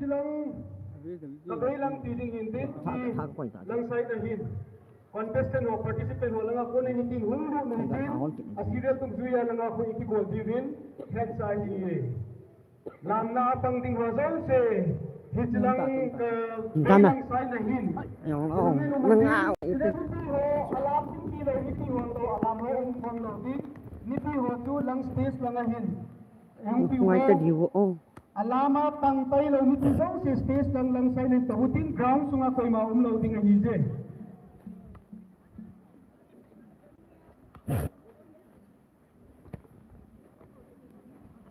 lang tiding hindi lang side na hin contestant o participant ho lang ako na hindi hundu mungkin asira tung juya lang ako ikigol divin head sa hiye lam na apang ding hazal se hijlang lang side na hin alam din kilo hindi ho to alam ho kung no di niti ho tu lang space lang hin ang piwo alama tangtay lo niti daw si space lang side na tahutin ground sunga koy maumlaw ding hije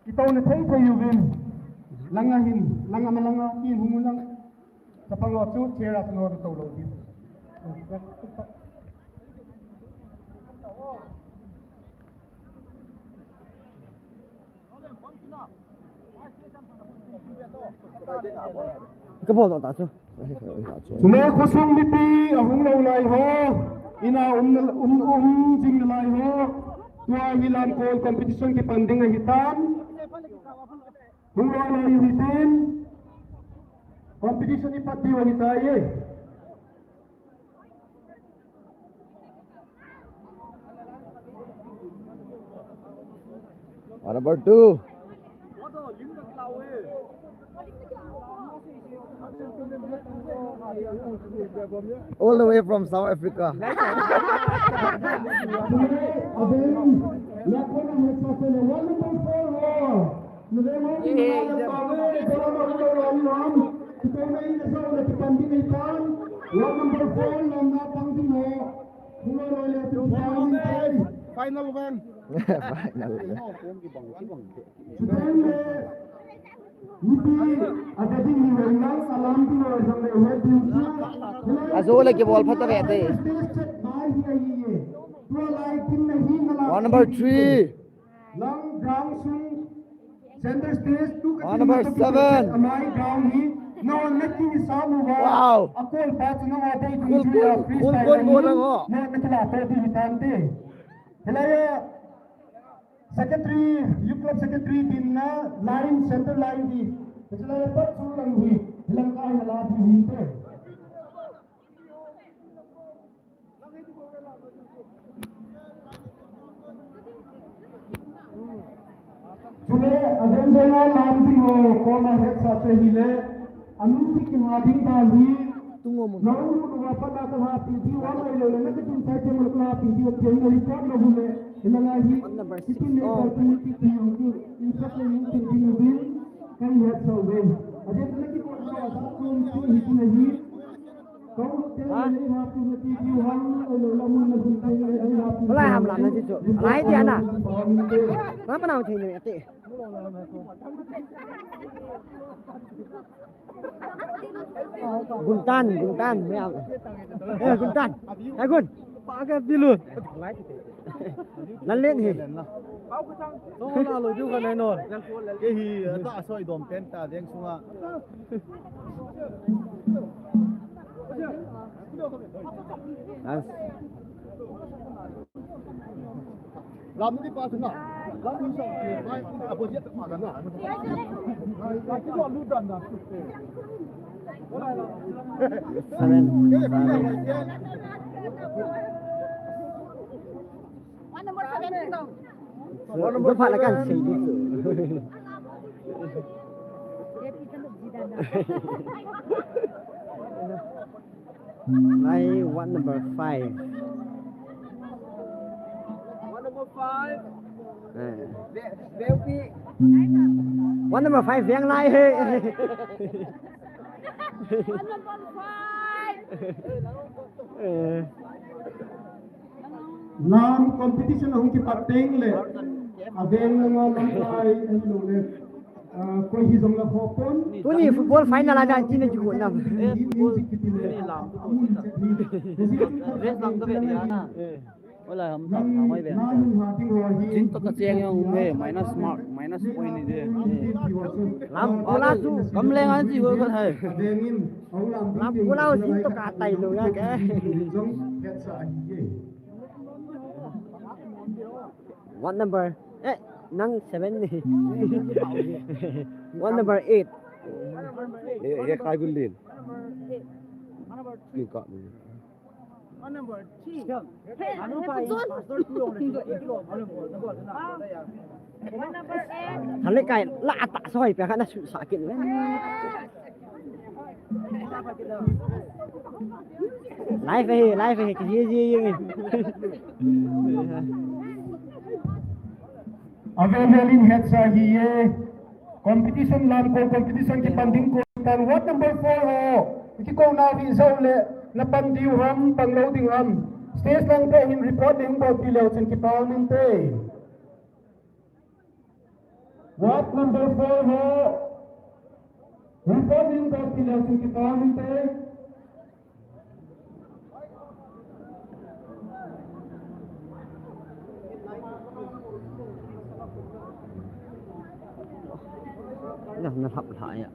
itaw na tayo Veng langahin langamalangin humulang sa pangotso tira sa noro tawlo dito Sumay kusong lipi ahong laulay ho ina jing nalay ho tua hilan ko competition ki panding hitam hungwa na hitin competition ni pati wanita ye What about two? All the way from South Africa. Final Veng. Azul ke ball phata rehte. 1 number 3. One number 7. Wow. Secretary, youth club secretary dinna line center line di. Selaya pat sulang hui, hilang kai na lahat hui pe. Sule agen jena lam di ho kona head sa se hile anu si kinading tali tungo mo. Nauru nuwa pada ka happy di wala ile na ke tin sai ke mo ka happy di ke ni record na hule. Hilangahi sitin ne opportunity ki yu infrastructure yu ki yu kan head sa Veng. Ade tane ki ko na sa ko ni hiti nahi. Kau te ni happy ti yu han lo lamun na buntai ai happy. Wala ham lam na jitu. Lai dia na. Kenapa nak macam ni ati? Guntan,ไม่เอา Guntan. Hai Gun. Pakai dulu. Lan len hi. Nong na lo ju kan nai non. Ke hi ta soi dom pen ta deng sunga. Lam ni pa sunga. Lam ni so ke bai opposite ta ma kan na. Ai ki lo lu dan na. Gue palakan sih itu. Line 1 number 5. 1 number 5. Belpi. 1 number 5 Veng lai he. 1 number 5. Nam competition hong ki pateng le Veng nga lampai anu le koi hi jong la khopon Tu ni football final ada cina juga nam. Res lam to be dia na. Wala ham ta mai be. Jin to ka cheng yong me minus mark minus point ni de. Lam bola tu Kam leng an ji go kan hai. Vengin hong lam bola jin to ka tai lu ya ke. jong get sa ye 1 number nang 7 ni. 1 number 8. khai quân liền đi cọ thằng lấy cái lạ tạ soi phải khả sự xả kiện đấy lái về cái gì Available head sa hiye competition lam ko competition ki panding ko tan what number 4 ho ki ko na vi zo le na pandiu ham pangloading ham stage lang pe him reporting ko bilaw chen ki pawnin te what number 4 ho reporting ko bilaw chen ki pawnin te nó thập lại ạ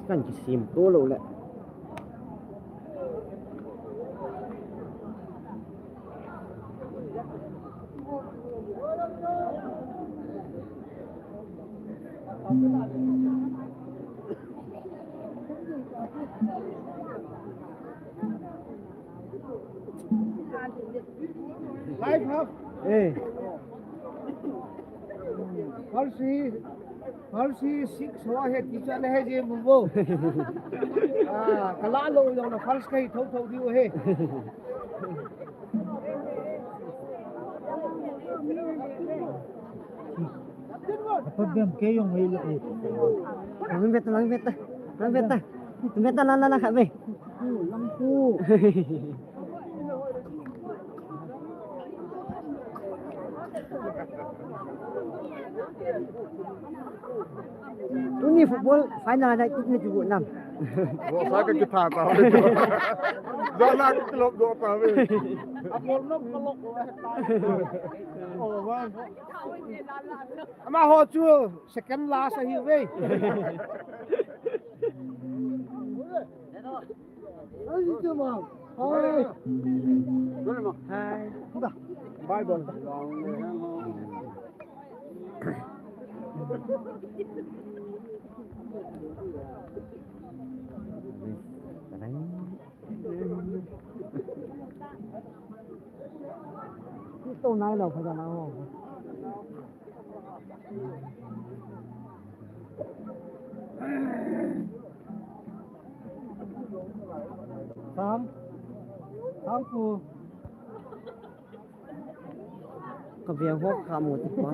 cần chỉ xìm cố lộ lại live half ê Falsi 6 hoa hết tí cho này gì mà vô cả lá lôi rồi là falsi cái thâu đi hết problem ke yung may loob ang beta la kami lampu Ini football final dah kita cukup 6. Gua saya kita tahu. Jangan kelop dua tahu. Golnop kelok oh man ama ho chu second last hi we ai chu ma hai hai Bible Tô này đâu phải là nào Tám cô có việc hốt cả một quá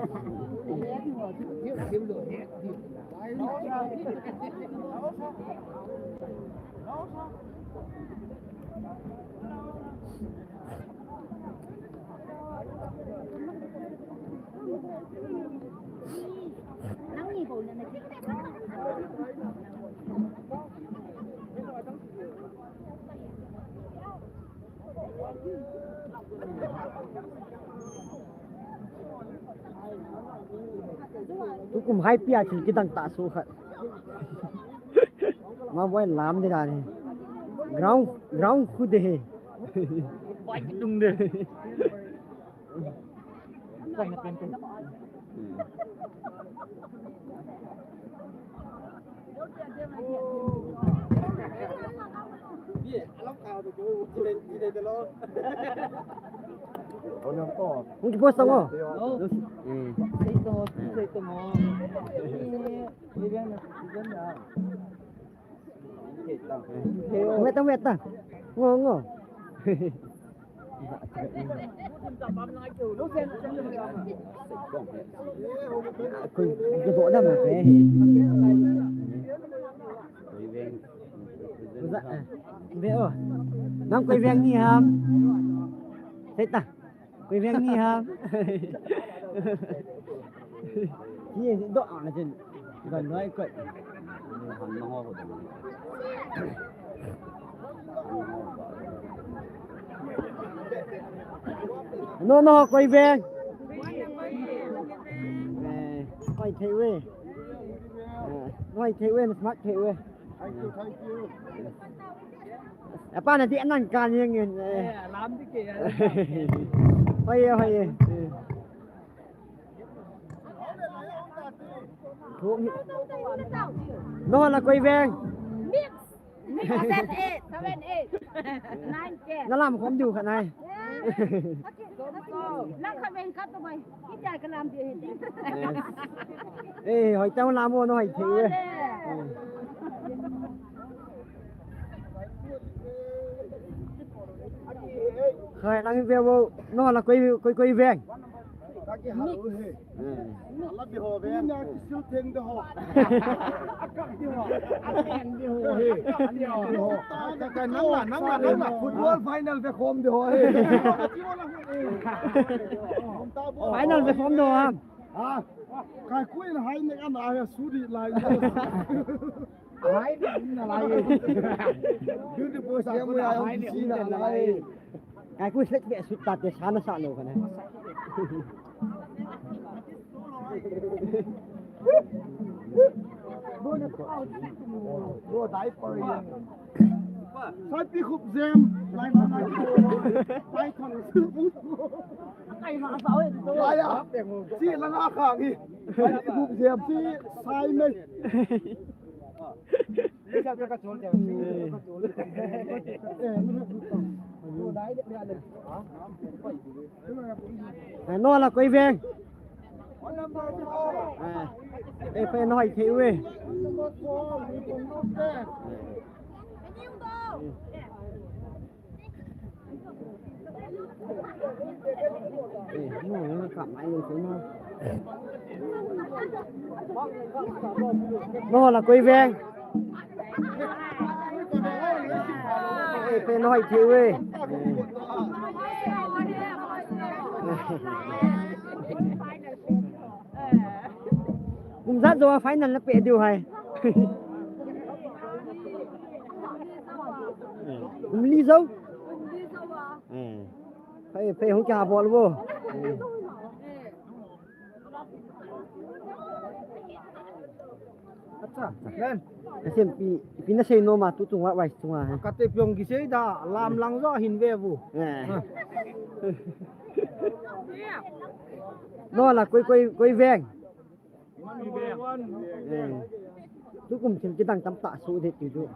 Tôi cũng Haipi chỉ cái đằng tạ số khẩn mà voi làm thế này ground khu đề vai đung đề quanh là bên Mungkin bos tengok. Itu mau. Wet. Ngo. Cái bộ đó mà phải. Về ơi. Nắm quay Veng đi hả? Thế ta. Quay Veng đi hả? Gì độ là trên gần nói quậy. No, quay Veng. Quay thế quê. Quay thế quê, smart thế quê. Thank you. Apa nanti anak kan yang ini. làm cái kia Hay. Nó là quay veng. Mix 7, 9, 10. Nó làm không đủ khả này. Lang kami kat to bay. Kita ka lam di. Ê, hỏi tao làm mua nó hỏi thử. Khởi đang về vô, nó là quay veng. Football final về khom đi hồi. Final về form đồ không? Cái cuối là hai anh ai su đi lại. Hai là lại. Đưa đi bữa sáng mới ai đi là lại. Cái cuối sẽ bị sụt tạt để sáng nó sạn đồ cái này. Đua đáy Paris. Sai pi khúc gem lại mà lại còn sư bút. Ay mga sao eh. Lại à? Chị là ngã khang đi. Sai pi khúc gem chị sai này. Đi sao cái chốn chèo. Đua đáy để ra lên. Nó là quay veng. Ê, phải nói thiếu ấy. Nó cảm ai luôn xuống nó. Nó là quay veng. Ê, phải nói thiếu ấy. Cũng rất rồi phải là bể điều hay. Lý dấu. Phải không trả bỏ luôn. Lên. Xem pi nó xây nó mà tụt tung vậy tung à. Cái tép dùng cái gì đã làm lăng rõ hình về vụ. Nó là quay veng. Tôi cũng xem cái đằng tắm tạ số thế thì tôi.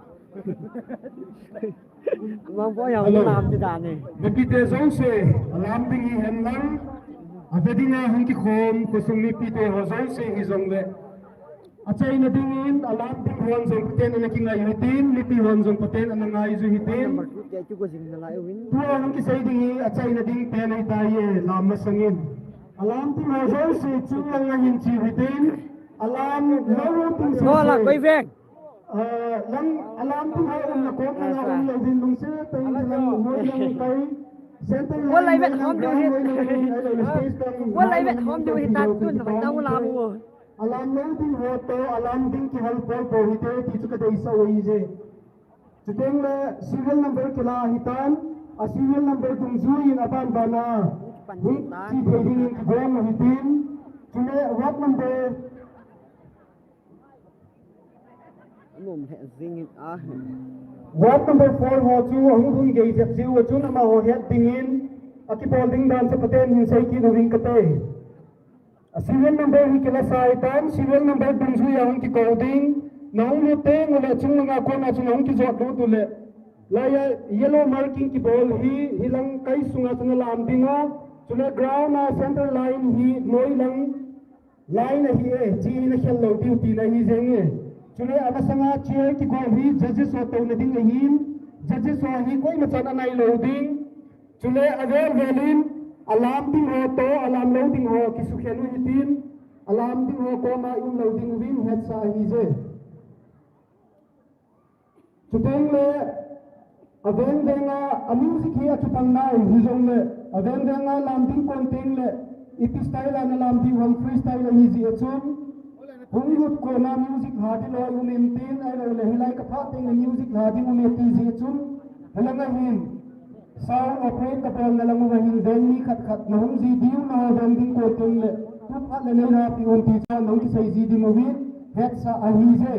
Mong có nhau làm cái đàn này. Pite zose alam ding hi hen lang avadinga hung ki khom ko sung ni pite ho zose hi zong le achai na ding in alam ding hon zong puten na kinga yutin lipi hon zong puten na nga izu hitin Cái chú có gì là lại win. tua hung ki sai ding hi achai na ding pe na taye lam ma sangin alam ding ho zose chung lang nga hin chi hitin alam lo ting Nó là quay veng. lang alam ding ho na ko na nga un lo din lung se tay lang mo lang tay Quân lấy vẹn không điều hiện. Quân lấy vẹn không điều hiện tan tuần phải tao làm rồi. Alam nang din hoto alam din ki hal pol po hite ti chuka dei sa oije chuteng le serial number kila hitan a serial number tung zuin aban bana wi ti trading in gom hitin chune what number Ngồm hẹn dinh à. what number 4 ho chu hung hung gei jep jiu chu na ma ho het ding in a ki bol ding dan sa paten hin sai ki no wing kate serial number hi kila sai tan serial number tung zu ya hung ki coding naung lu te ngole chung nga ko na chung hung ki jot lu tu le la ya yellow marking ki ball hi hilang kai sunga chung lam dinga chule ground na center line hi noi lang line hi e chi na khel lo duty na hi zeng chule ana sanga chair ki go hi judges so to na ding hin judges so hi koi ma chan anai lo ding chule avel velin alam ding ho to alam lo ding ho ki su khelu hitin alam ding ho ko ma in lo ding win het sa hi je chuteng le aven denga a music hi a chupang na hi jong le aven denga lam ding content le iti style ana lam ding hom freestyle hi ji achun hung gut ko na music hadi lo unim tin ai lo le hilai ka phating na music hadi unim ti ji achun halanga hin sound operate ka pang na lang hin den ni khat khat na hung ji diu na den ding ko tung le tu phat le na pi on ti cha nong ki sai ji di mo wi het sa a hi je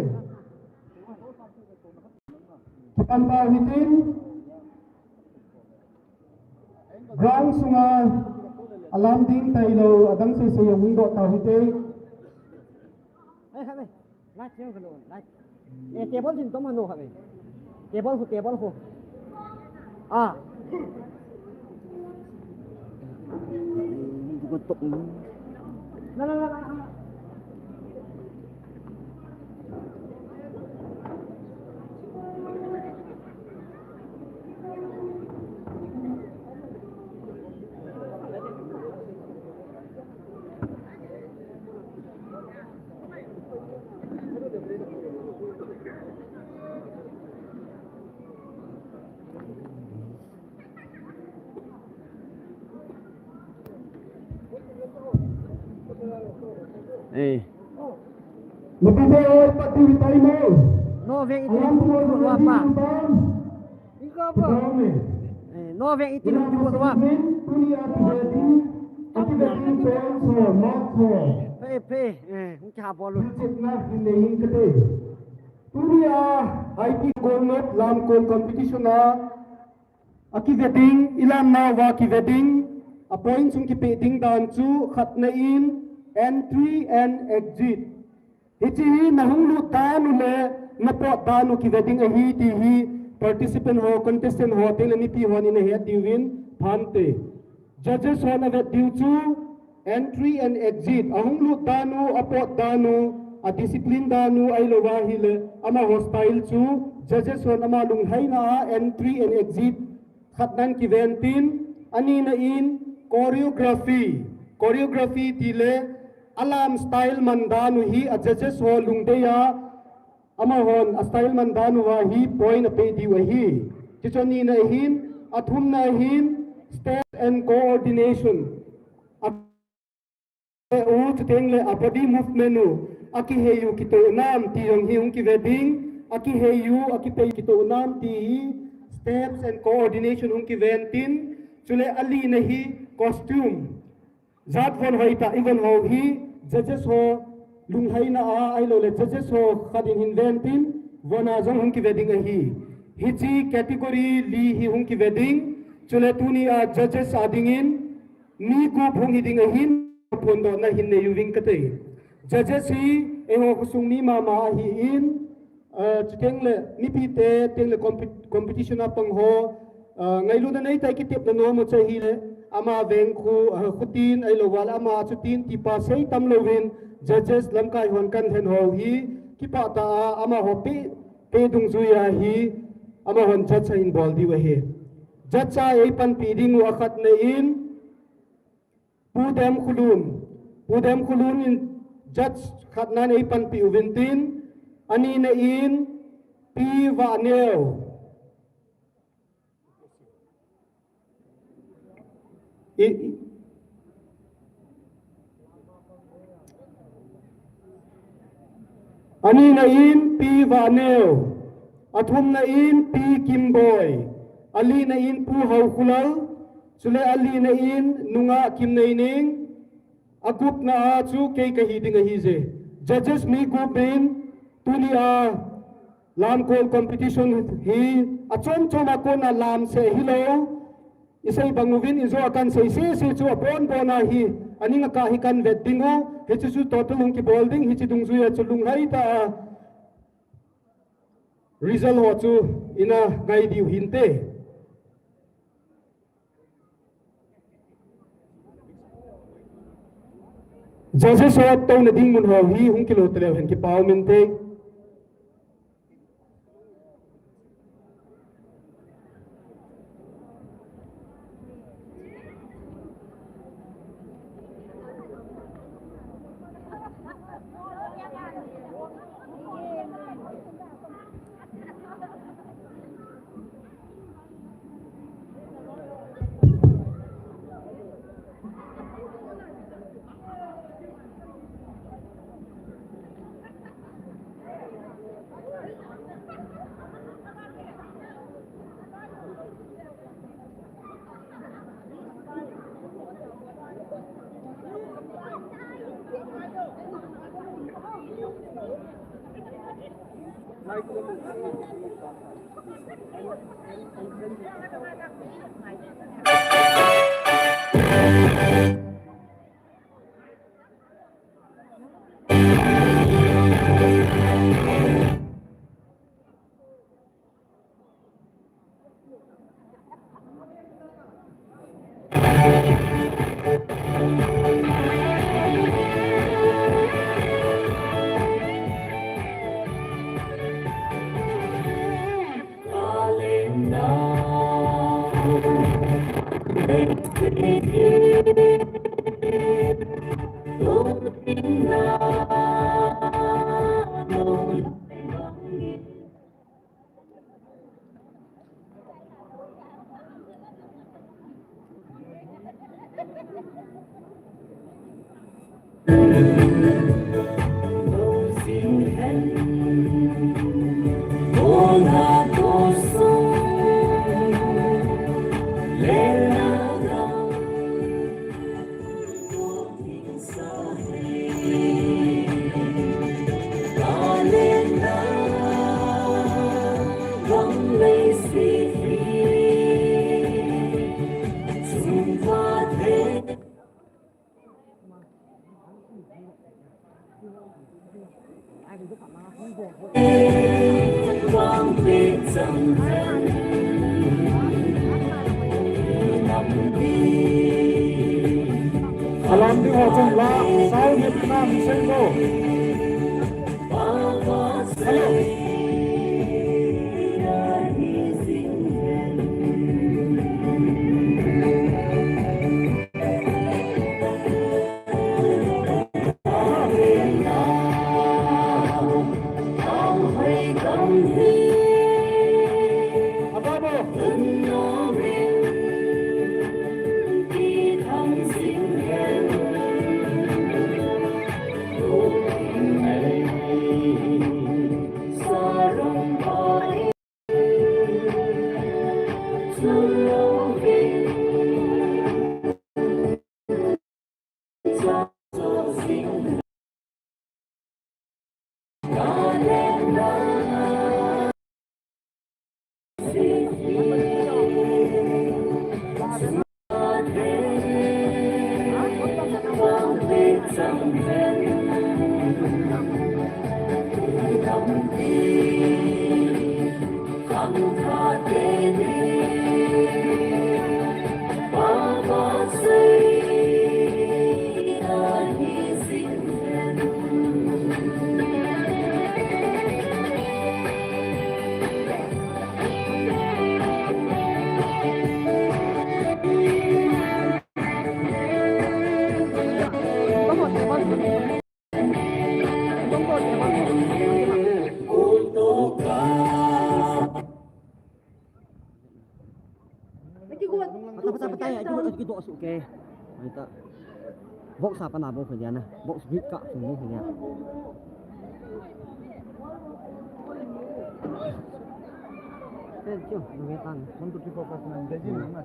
Pampa hitin ground sunga alam ding tailo adang se se yung do ta hite ครับไปไล่เชี่ยวกันโน่นไล่เตะบอลถึงต้มมันโน่ครับไปเตะบอลคู่ก็ตกนั่นLebih baik pati timer. no Veng itu Alam semua buat apa Ini apa? no Veng itu buat apa Dunia terjadi. Tapi dari so not so. peมึงจะหาบอลลูน Cipna hilehin kete. Dunia Haipi Golnop lam kon competition na. Aki wedding ilam na wa ki wedding. Appoint sung ki peding dan chu khat na in entry and exit. Hichi hi nahung lu danu le napo danu ki wedding a hi ti hi participant ho contestant ho te ni pi ho ni na he diwin phante judges ho na vet diu chu entry and exit ahung lu danu apo danu a discipline danu ai lo wa hi le ama hostile chu judges ho na ma lung hai na entry and exit khatnan ki ventin ani na in choreography ti le alam style mandanu hi a judges ho lungdeya ama hon a style mandanu wa hi point a pe di wa hi tichoni na hin athum na hin step and coordination u tengle a body movement nu aki heyu kito nam ti yong hi ki wedding aki heyu aki pe kito nam ti hi steps and coordination ki ventin chule ali na hi costume zat von hoita even ho hi judges ho lung hai na a ai lo le judges ho khadin hin ventin vona jong hum ki wedding a hi chi category li hi hum ki wedding chule tuni a judges adingin ni ku phung hiding a hin phondo na hin ne yuwing kate judges hi e ho kusung ni ma hi in chitengle ni pi te tengle competition apang ho ngai lu na nei tai ki tip na no mo chahi le ama Veng khu khutin ai lo wal ama chutin ti pa sei tam lovin judges lamkai hon kan hen ho hi ki pa ta ama ho pe dung zuya hi ama hon judge in ball di wa he judge ai pan pi ding wa khat na in pudem khulun in judge khat na ai pan pi uventin ani na in pi wa neo ani na in pi vaneo athum na in pi kimboy ali na in pu hau khulal chule ali na in nunga kim nei ning agup na a chu ke ka hi ding hi je judges mi group in tulia lam kol competition hi achom choma ko na lam se hilo isai banguvin izo akan sei se chu apon bona hi aninga ka hi kan weddingo he chu total hung ki bowling hi chi dung zuya chu lung hai ta result ho chu ina ngai diu hinte judges ho to na ding mun ho hi hung kilo tele hen ki paw min te Alam di ho chung la South Vietnam Sengo. Hello. Patay itu asuk ke. Kita box apa nabo kerja na. Box hit kak semua kerja. Thank you. Nungetan. Untuk difokus nanti jadi mana?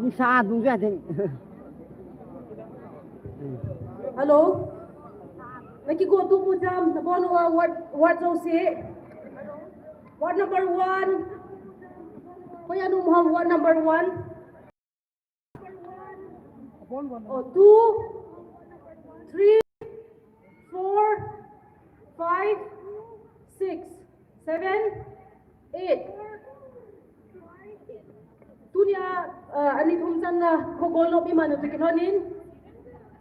Ni sa dung ra thì Hello? Nakigo to po jam sa bono ward say. Ward number 1. Kuya nung ward number 1. Oh, 2, 3, 4, 5, 6, 7, 8. Tunya ani thumsan na Golnop iman tikinonin.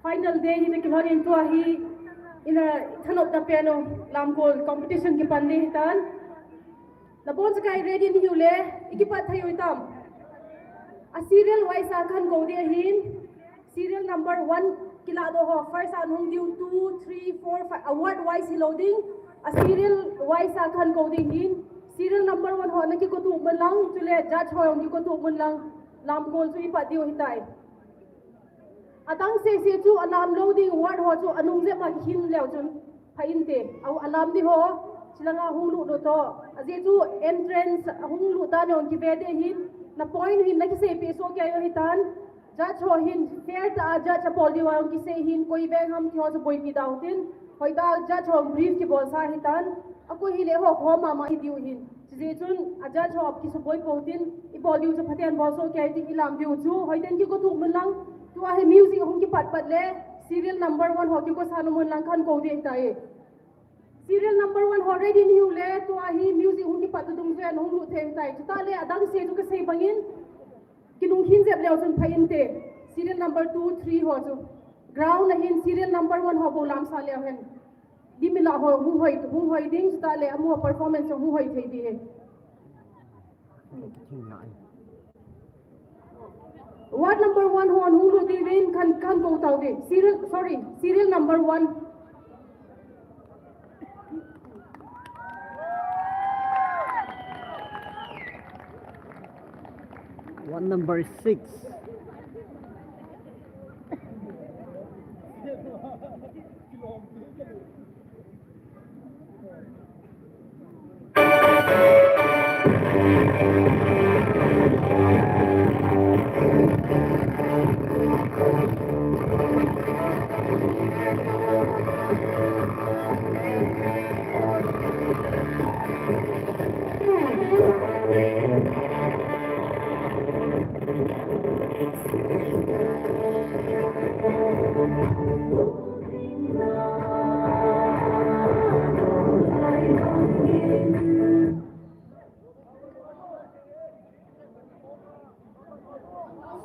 Final day ni tikinonin to hi ina thanop da piano lamkol competition ki pandi hitan. Labon sakai ready ni hule ikipat thayo itam. A serial wise akan go dia hin serial number 1 kilado ho first an hong due 2 3 4 5 award wise loading a serial wise akan coding hin serial number 1 ho naki ko tu lang chule judge ho ngi ko tu lang lam kol su ipa dio hitai atang se chu alarm loading award ho chu anung je ma hin leo chun phain te au alarm di ho silanga hulu do to aje chu entrance hulu ta ne on ki ve de hin na point hin naki se peso kya yo hitan judge ho hin fair ta judge apol di wa on ki se hin koi Veng ham ki ho chu boy pi dautin hoi da judge ho brief ki bol sa hitan ako hi le ho ho ma diu hin je chun a judge ho ki su boy potin I bol diu chu phaten bo so kya ti ilam diu chu hoi den ki ko tu mun lang tu a he music hong ki pat le serial number 1 ho ki ko sanu mun lang khan ko de tai serial number 1 already new le to ahi music hung ki patu dum se hung lu theng tai ta le adang se tu ka sei bangin kinung hin jep leo chun phain te serial number 2 3 ho chu ground hin serial number 1 ho bo lam sa le hen dimila ho hung hoi ding ta le amu performance hung hoi thei di he ward number 1 ho hung lu di win kan ko tau de serial number 1 One number 6.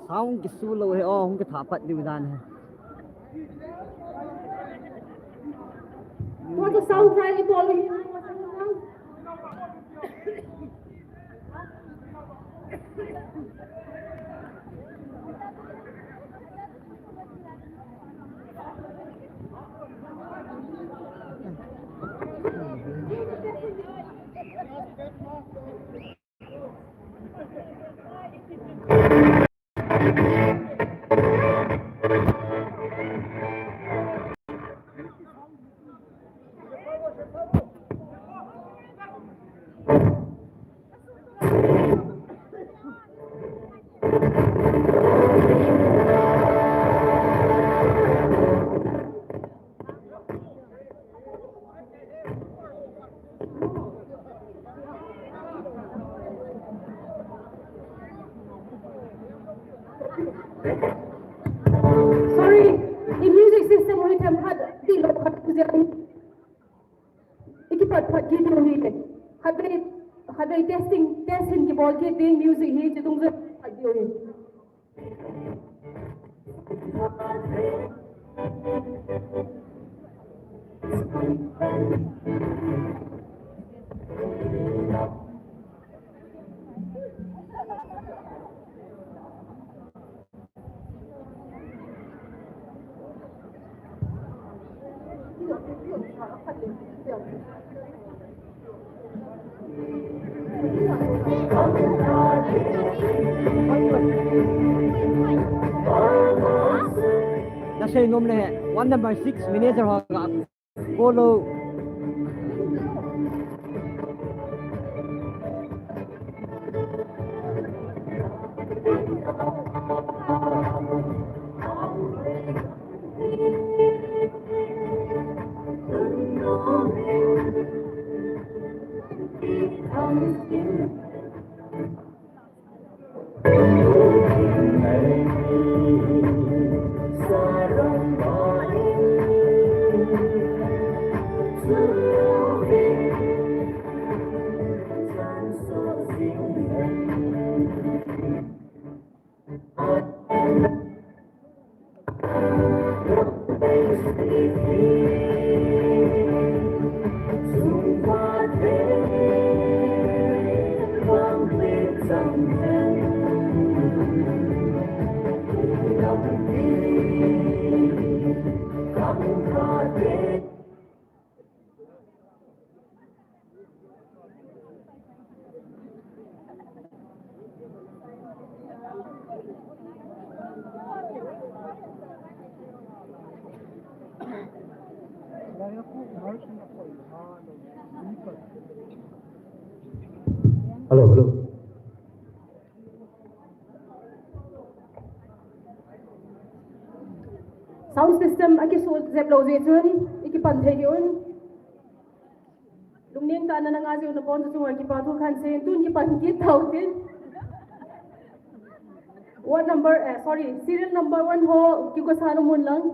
Sound cái su lâu hay không cái thả bật điều đàn này. What the sound try to ball here? Sorry, the music system only can had the local ikipat gidi only le. Had testing ki ball ke ding music he jidung se adi only. Kasi nom le one number 6 manager ho ka polo Hãy subscribe cho kênh Ghiền Mì Gõ để không bỏ lỡ Hello, hello. Sound system aki so zep lo je chun iki pan the yun lungning ta na nga je na bon chu ki pa thu khan se tun ki pan ki thautin what number sorry serial number 1 ho ki ko sa mun lang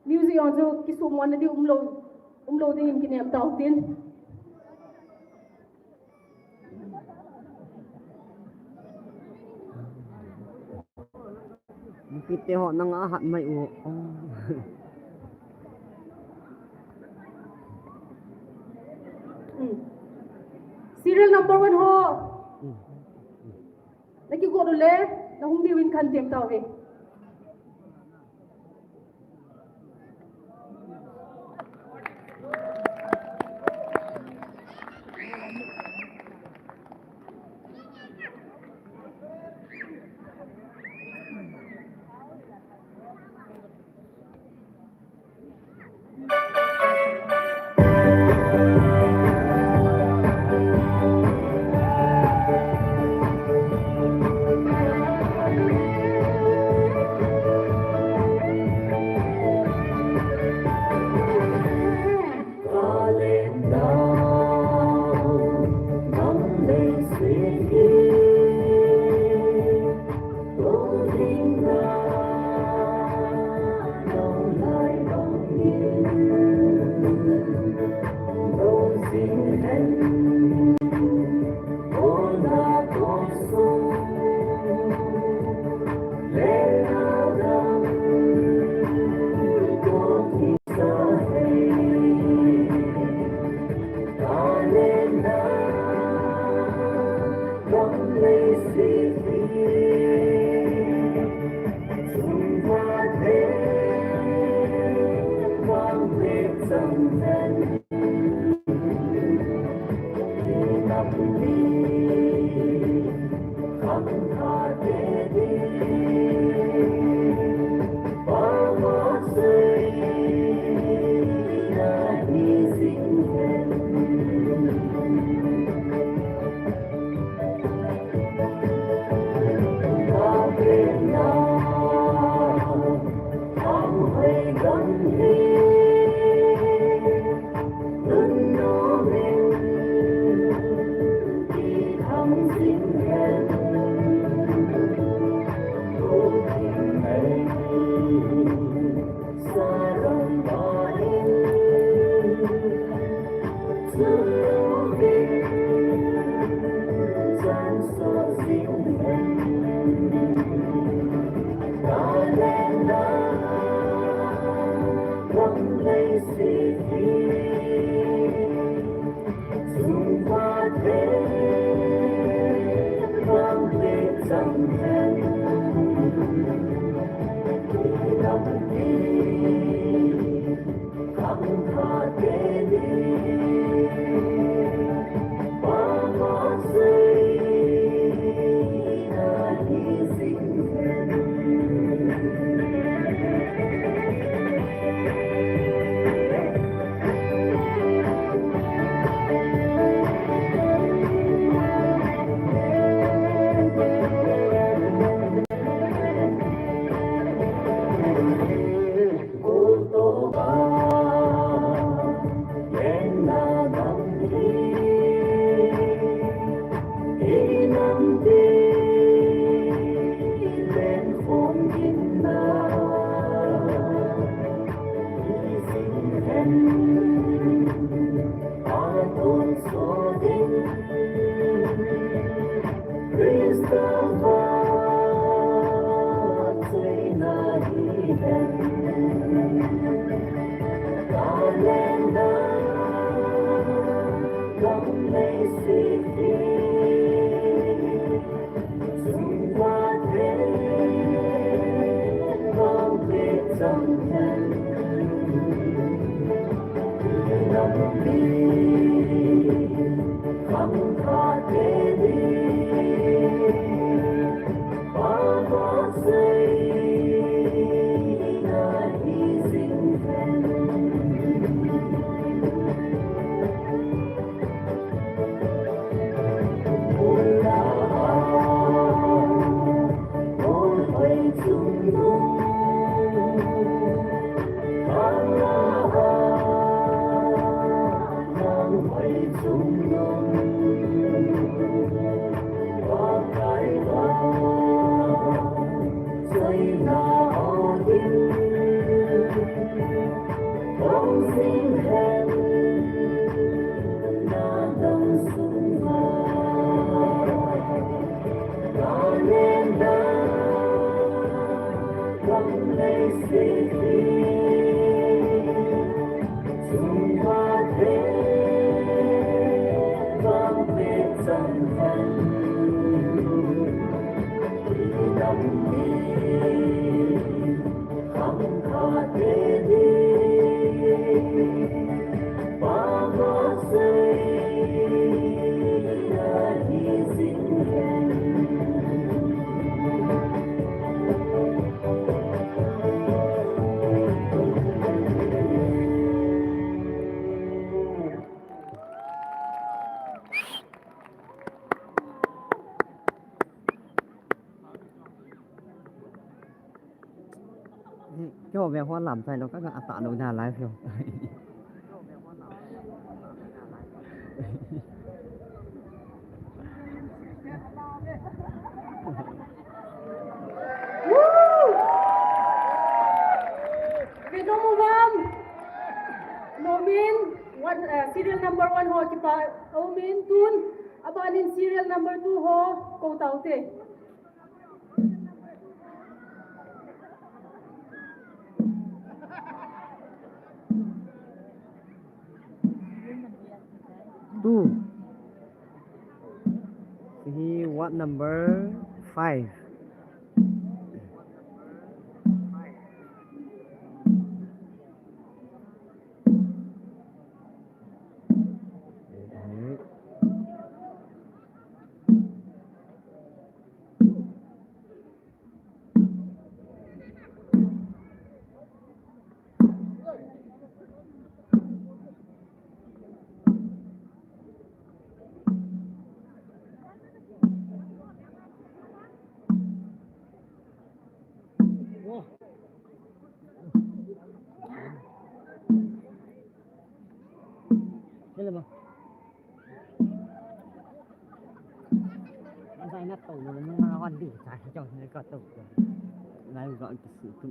music on jo ki so mon di umlo ding ki nem thautin Kitet họ nang ahat mai u. Serial number 1 ho. Lagi go dole, na hum bi win kan tem taw ve. cái bộ về hoa làm sai nó các tạ đầu nhà lái phiêu Video mo bam? Nomin, serial number 1 ho kipa. Nomin tun, abanin serial number 2 ho, kung taute. Two. He what number 5? Thế là mà anh sai nát tàu nó mà hoàn đủ trái cho nó cả tàu lại gọi sự tự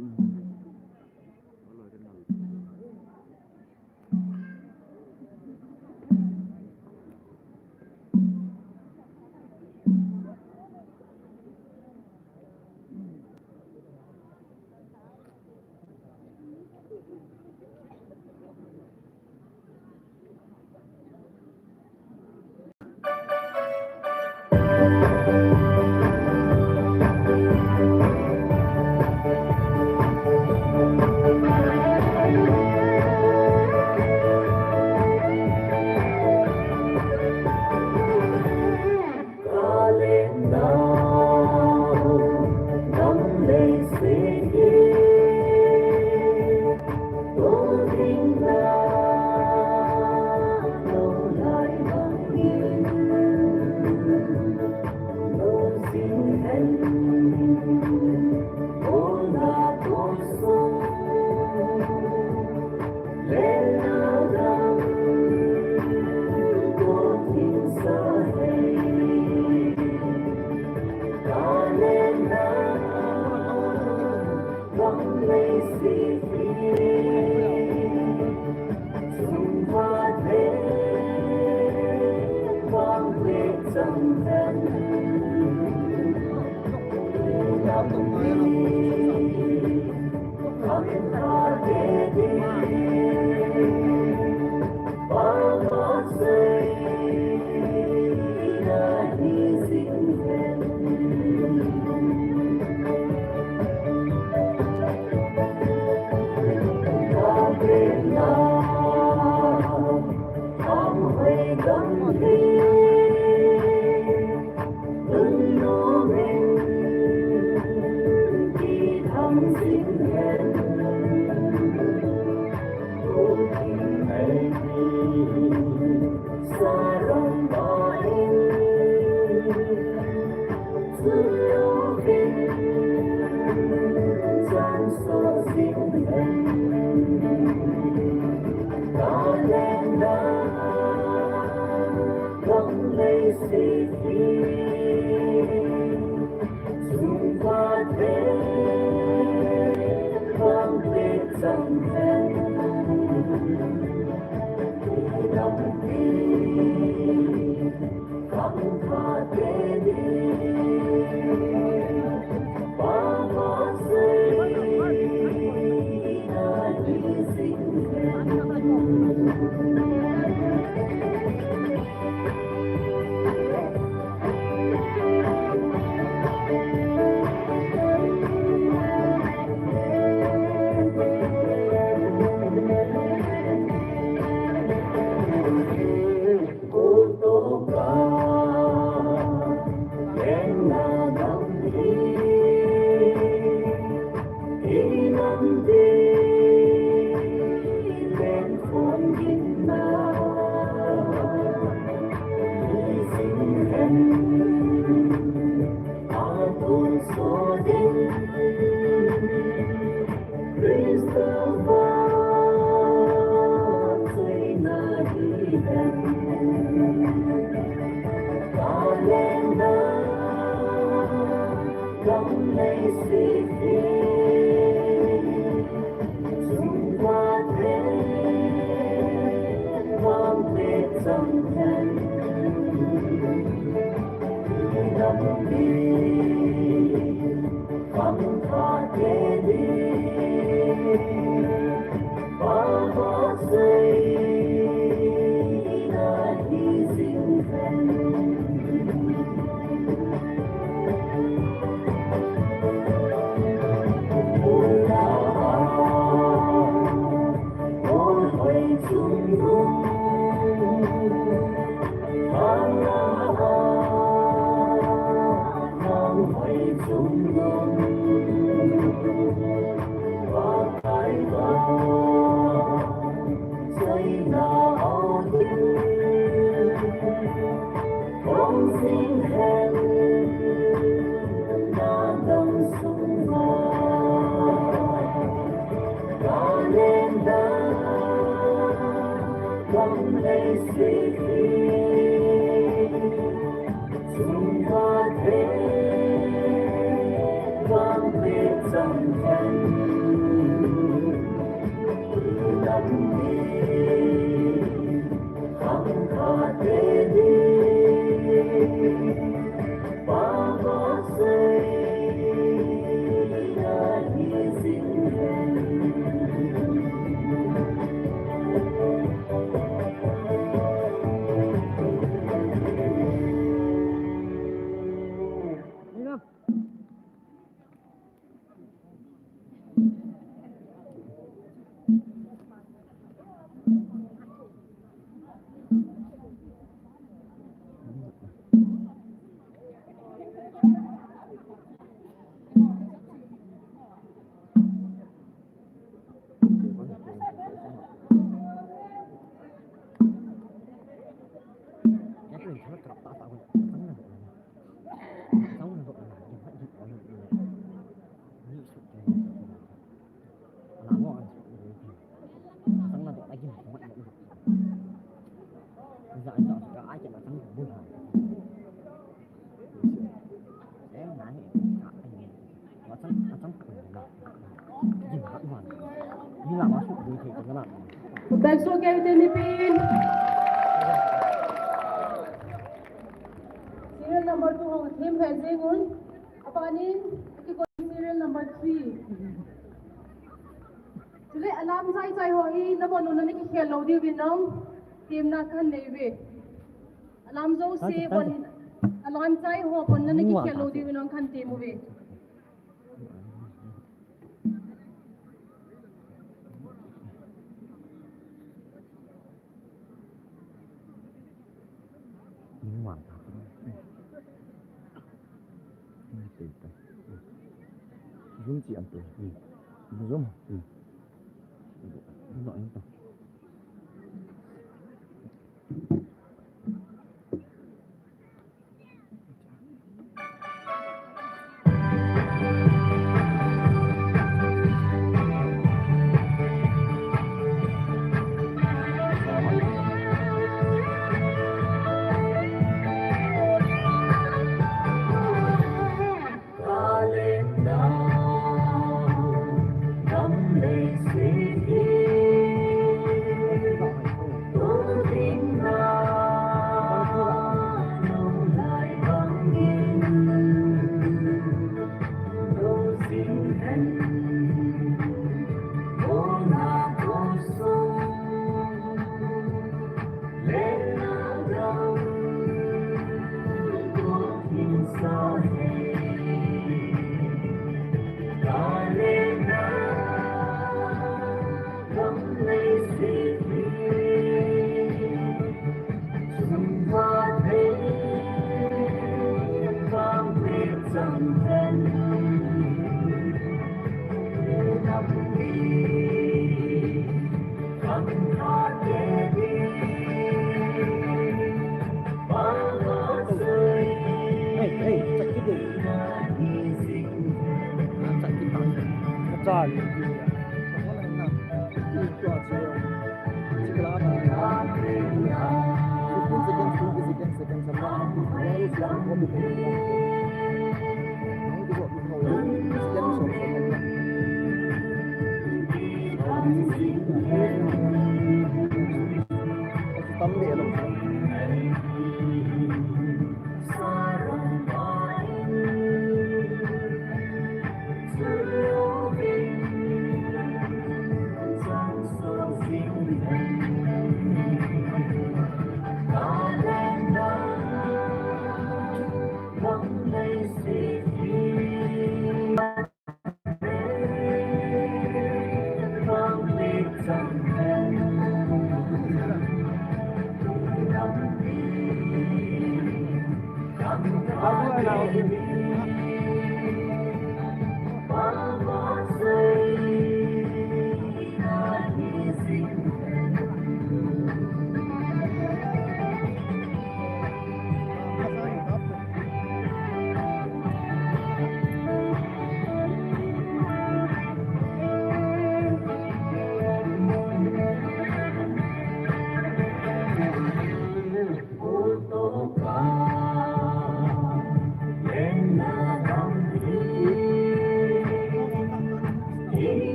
Back so kaya Philippines. Serial number 2 hong team Hezingun. Apanin ikikot serial number 3. Sule alam sai ho I nabo no na nikikhel lo di winong team na kan neve. Alam zo se bon alam sai ho bon na nikikhel lo di winong kan team we. Dung chỉ ăn tuổi Zoom. Rồi anh ta.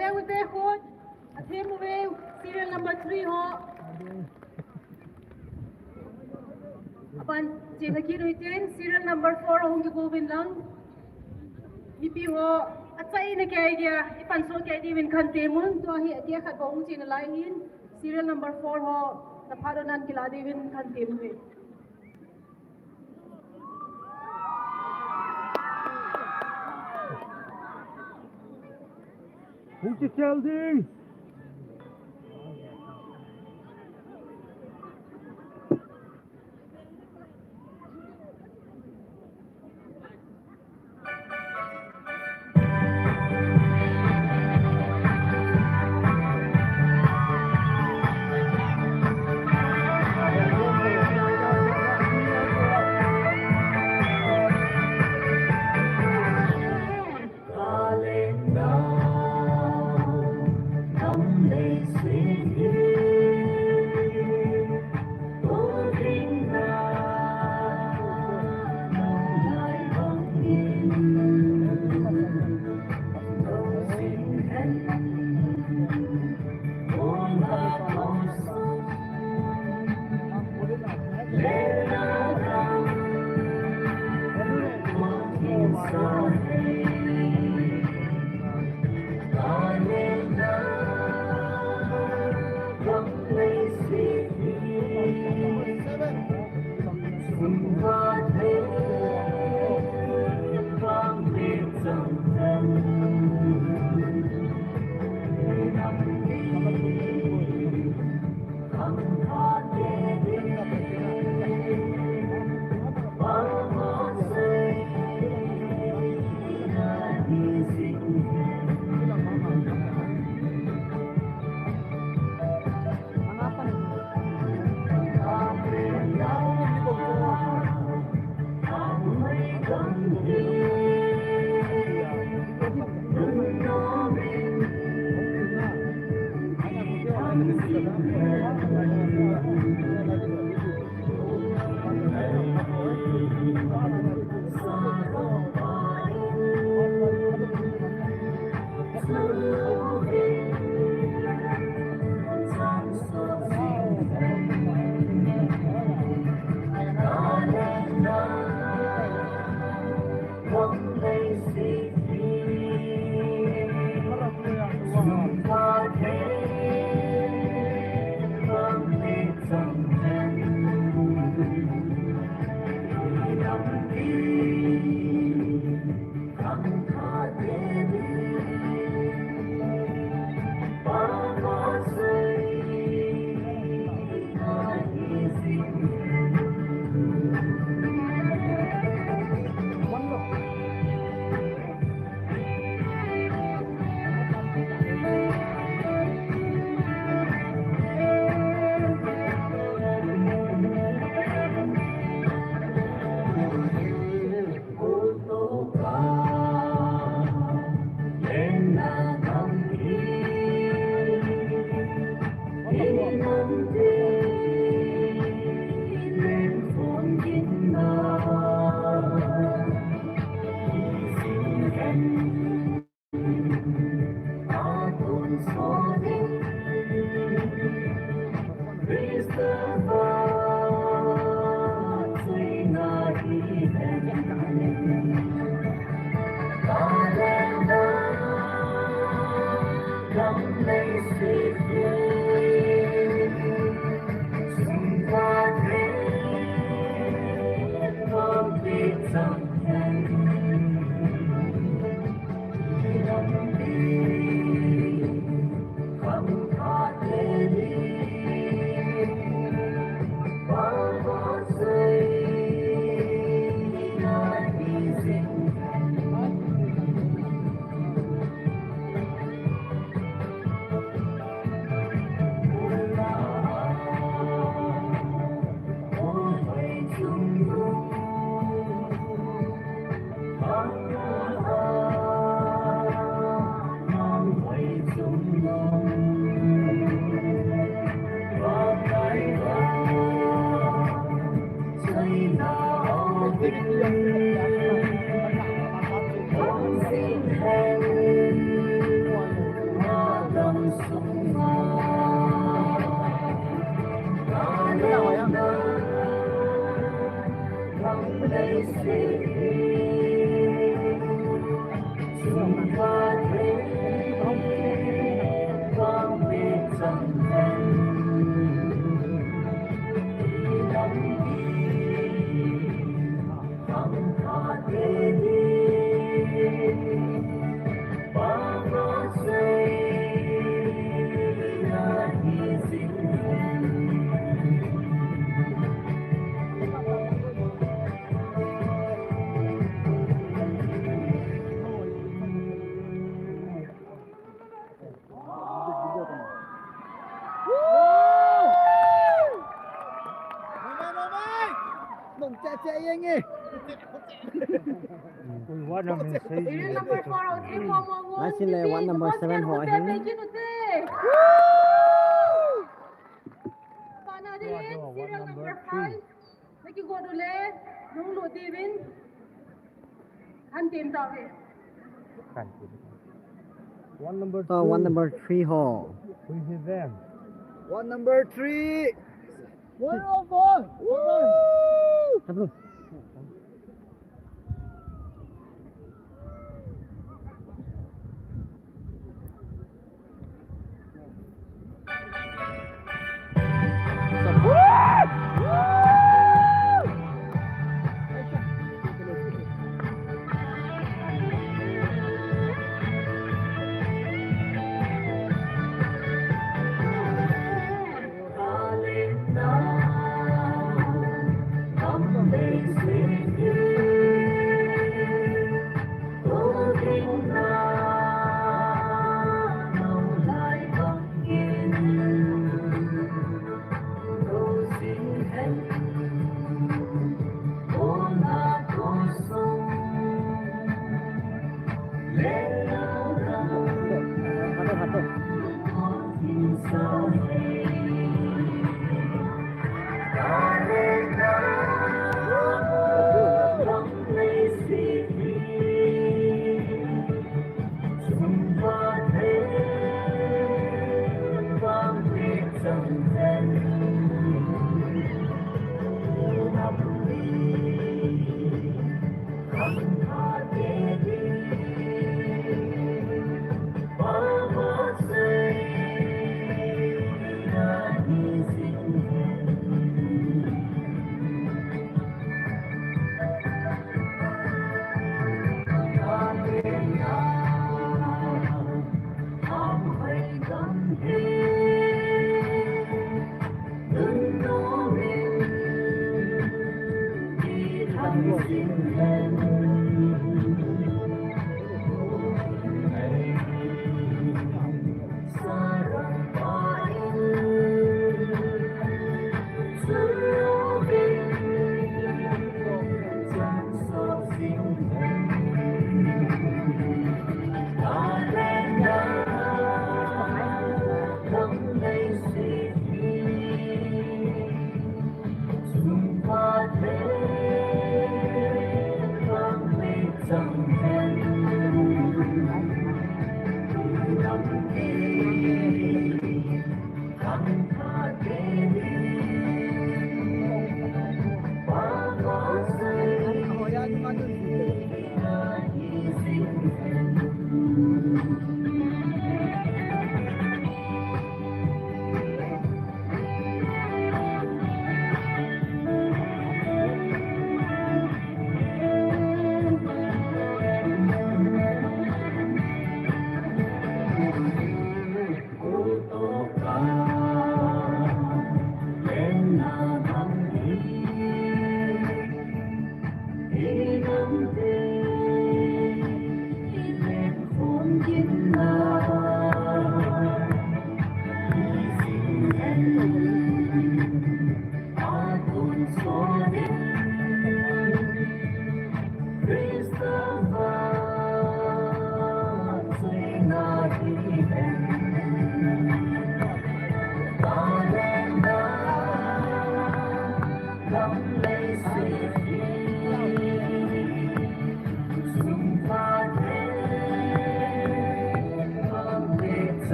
Veng with their court. A team away, serial number 3 ho. Upon Jehaki Ruitin, serial number 4 hong to go win lang. Ipi ho, at sa ina kaya idea, ipanso kaya di win kan temun, to hi idea kat bong sina lain. Serial number 4 ho, napadonan kila di win kan temun. Punkte geldi. What a message. Serial number 4 out in Momo. Last year, one number 7 ho hin. Pana din, serial number 5. Nakigo dule, nung luti rin. Antin tawi. So one number 3 ho. Who is them? One number 3. Sabro.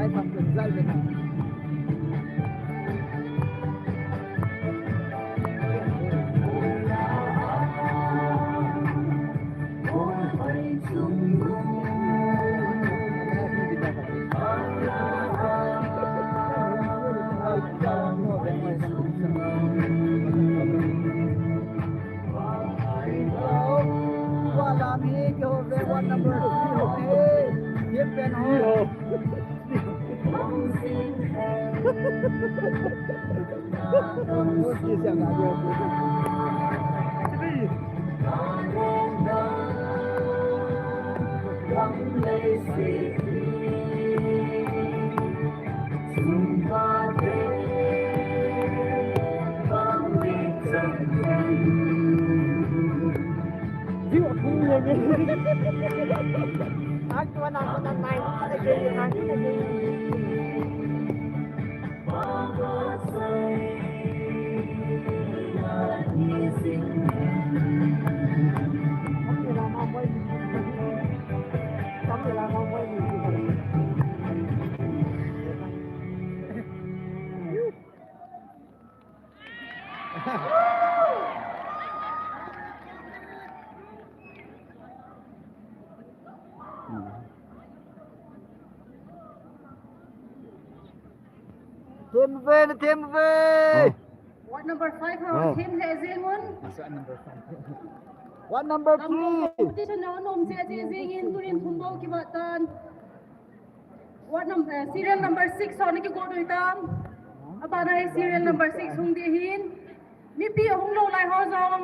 lại tập được dạy được. One number 2, here Ben Hall. Aku nak main, ada game yang ada game. Team V. What number 5 ha? Team Hezingun. What number 3? Competition na unom si Zingin turin tumbol kibatan. What number serial number 6 ha niki godo itam. Apa na serial number 6 hung dihin. Mipi hung lo lai ho zong.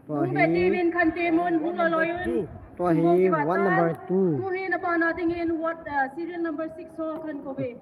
Hung be divin kan temun hung lo loyun. Tohi one number 2. Muhin apa na tingin what serial number 6 ho kan kobe.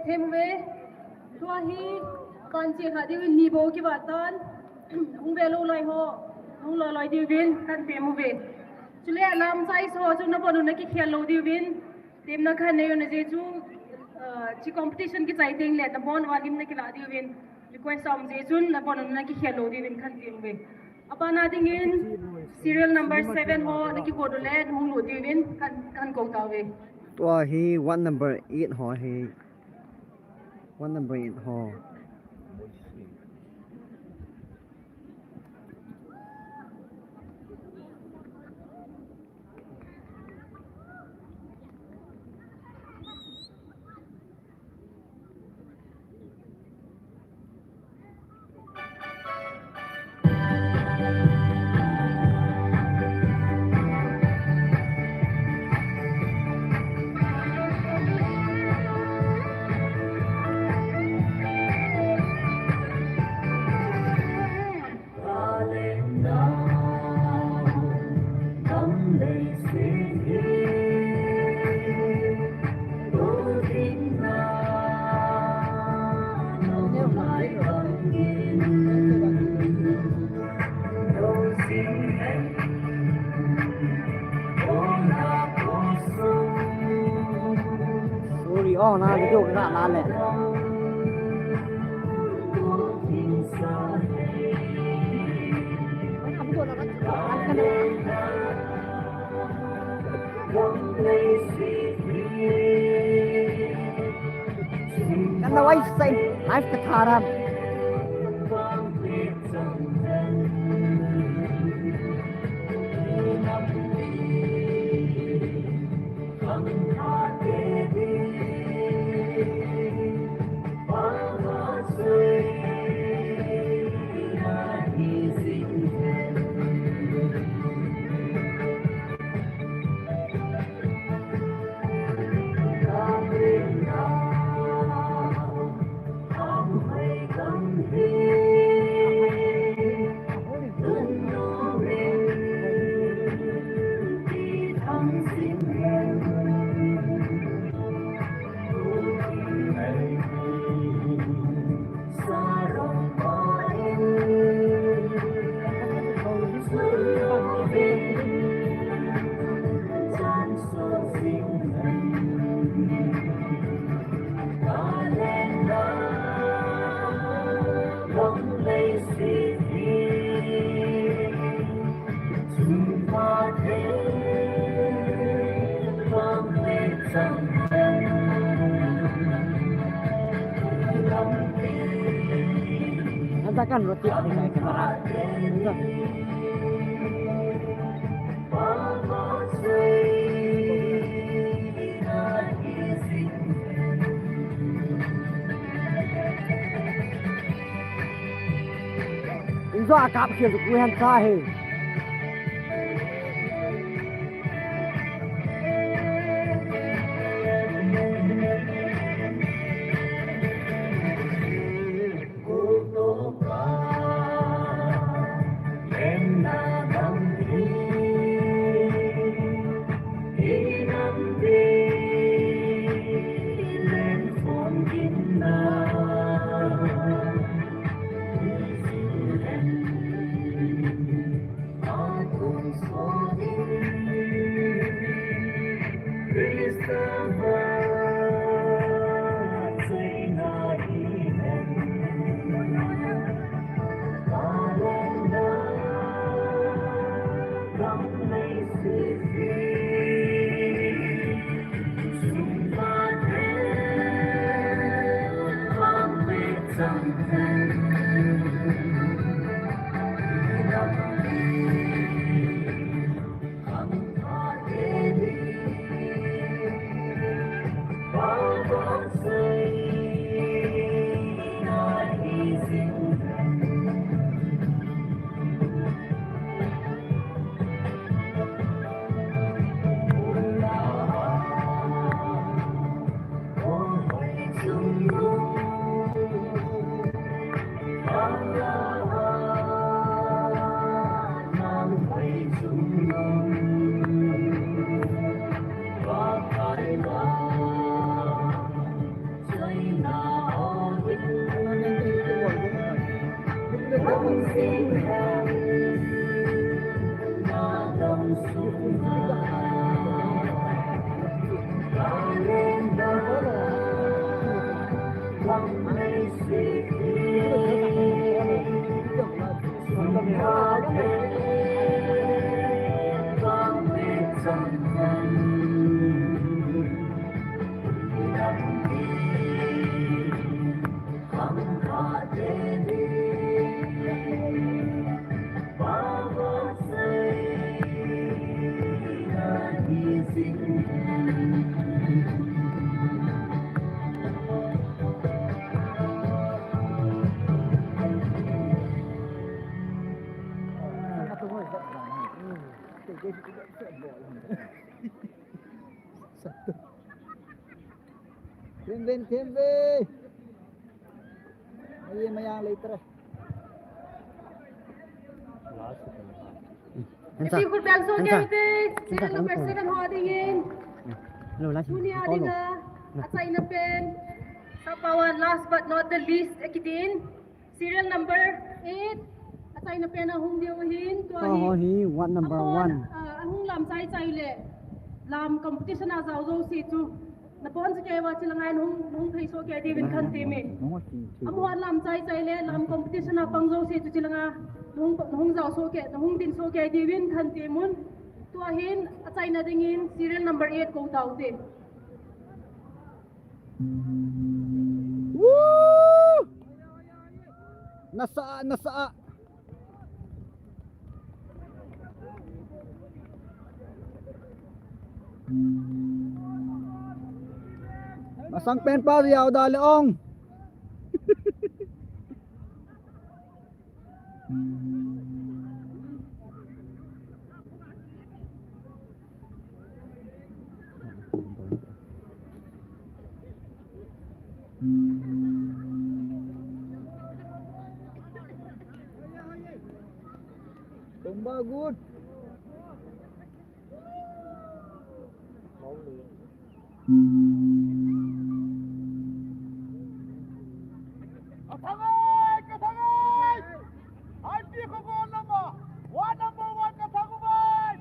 thêm về tua hi con chị khá đi ni bố cái bà ton ông về lâu lại họ ông lời đi viên kan thêm về chú lẽ làm sai số chú nó bọn nó cái khéo lâu đi viên thêm nó khăn này nó dễ chú chỉ competition cái giải tiếng lệ nó bọn vào điểm này cái là đi viên request xong dễ chú nó bọn nó cái khéo lâu đi viên kan thêm về apa na tingin serial number 7 ho na ki ko do le hung lo di viên kan ko ta về tua hi one number 8 ho hi one number 8 ho na cái chỗ cái lan này kan na wai sai live ka tharam kan roti ada kayak kamera. Do cặp kia được quen sai hề. Thêm về. Ay maya later. Iti ko bang so kaya iti. Sila number 7 holding. Hello, last. Dunia adinga. At sa inapen. Sa pawan last but not the least akitin. Serial number 8. At sa inapen ang humdiuhin. Oh, he what number 1? Ang lam say le. Lam competition na zao si tu. Napon sa kaya wa sila ngayon hung kaiso kaya di bin kan timi. Amuan lam say le lam competition na pangzo si tu sila nga hung zao so kaya hung din so kaya di bin kan timun. Tuahin at say na dingin serial number 8 ko tawte. Woo! Nasa. Masang pen pa diyaw daleong. Tumba good. Katangay! Haipi ko Golnop. Number 1 katangubay!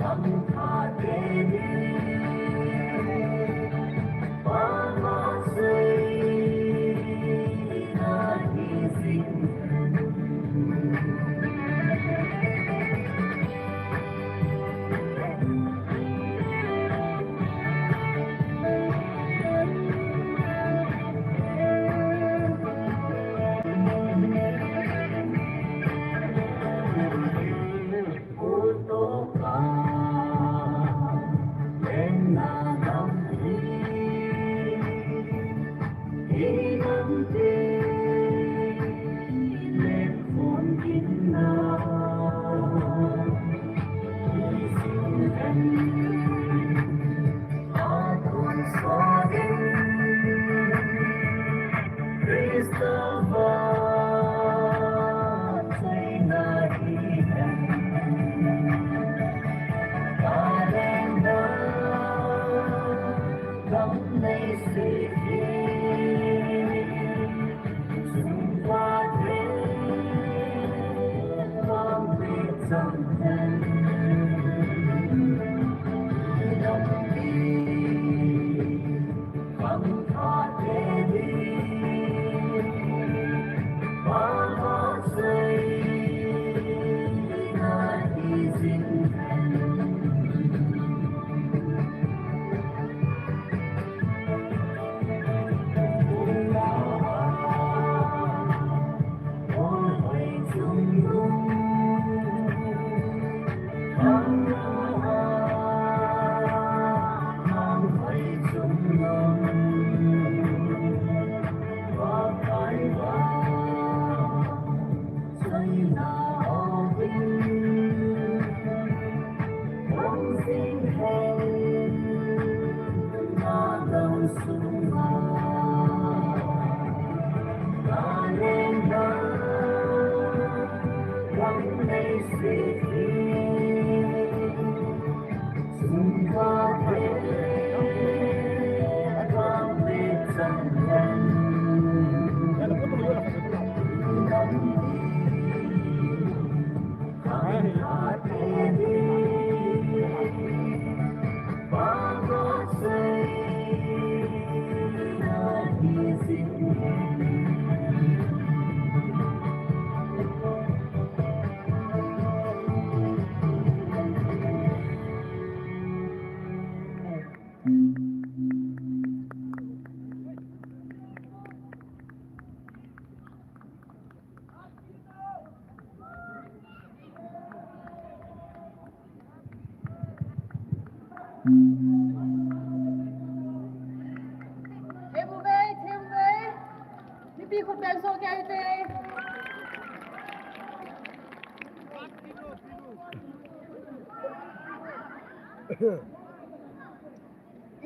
Come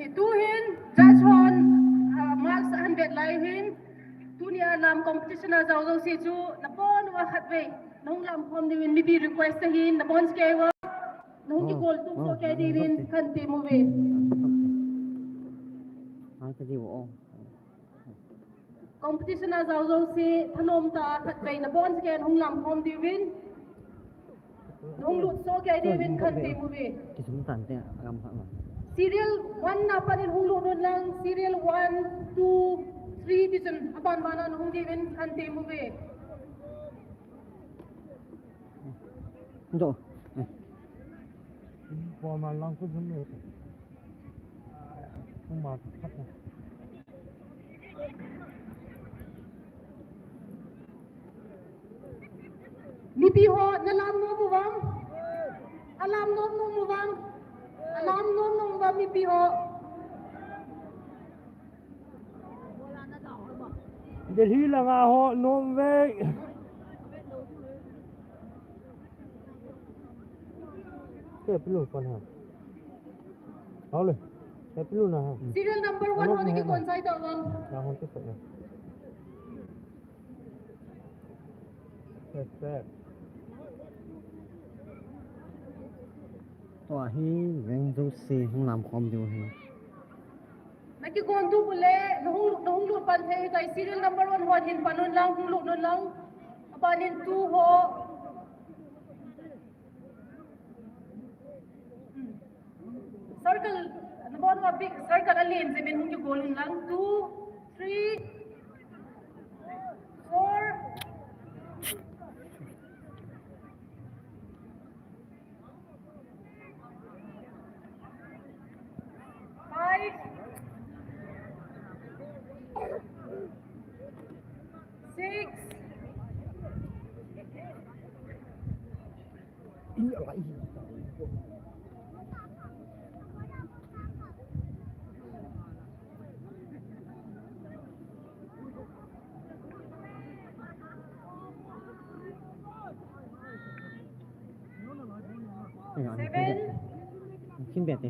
Itu hin judge hon marks 100 lai hin tunia lam competition na zau zau si chu na pon wa khat ve nong lam phom ni win mi bi request hin na bon ske wa nong ki goal tu so ke di rin kan ti mu ve cái gì bộ competition na zau zau si thanom ta khat ve na bon ske nong lam phom di win nong lut so ke di win kan ti mu ve cái súng tàn thế làm sao mà Serial 1 na pa din hulu nun lang serial 1 2 3 disun apan mana nung di win ante mu ve rồi Bỏ mà lòng cứ giống như thế. Không mà thắt này. ni pi ho na lam no mu wang alam no mu wang alam no mu wang mi pi ho Để thi là ngà họ nôm về. Cái pilu con hả? Đó lên. Cái pilu nào hả? serial number 1 ho ki kon sai ta wang Nào không tiếp tục này. Set. tòa hi veng du si không làm com du hi na ki kon tu bule nong lu pan the kai serial number 1 ho hin panun lang hung lu nun lang apanin 2 ho circle the bottom of big circle alin se min hung ki golun lang 2 3 4 5 6 7 xin biệt đi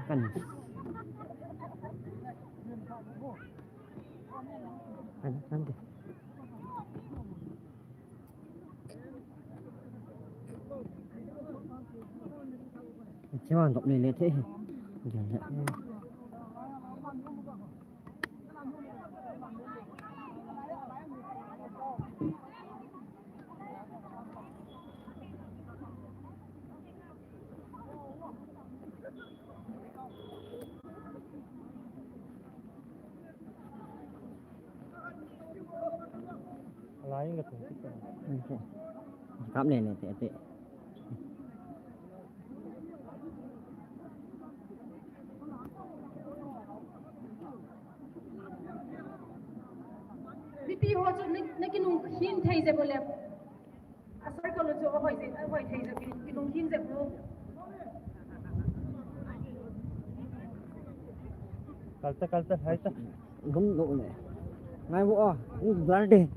cần cần đi chứ mà động lên thế Cắm này này tệ. Lipi ho chu na kinung hin thei je bole asar ko lo chu hoi thei je kinung hin je bro Kalta haita. Gum độ này. Ngay bộ đoán đi.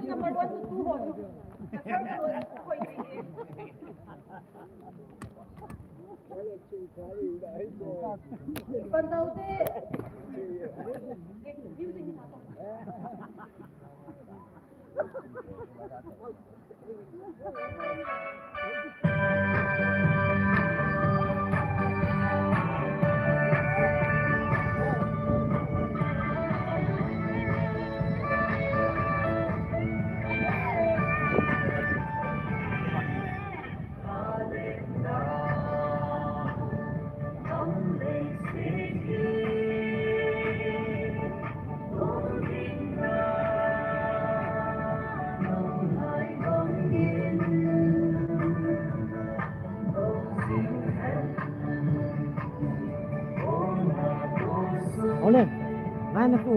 number 1 to 2 ho hoi thei Ban đầu thế. Oleh, mana tu?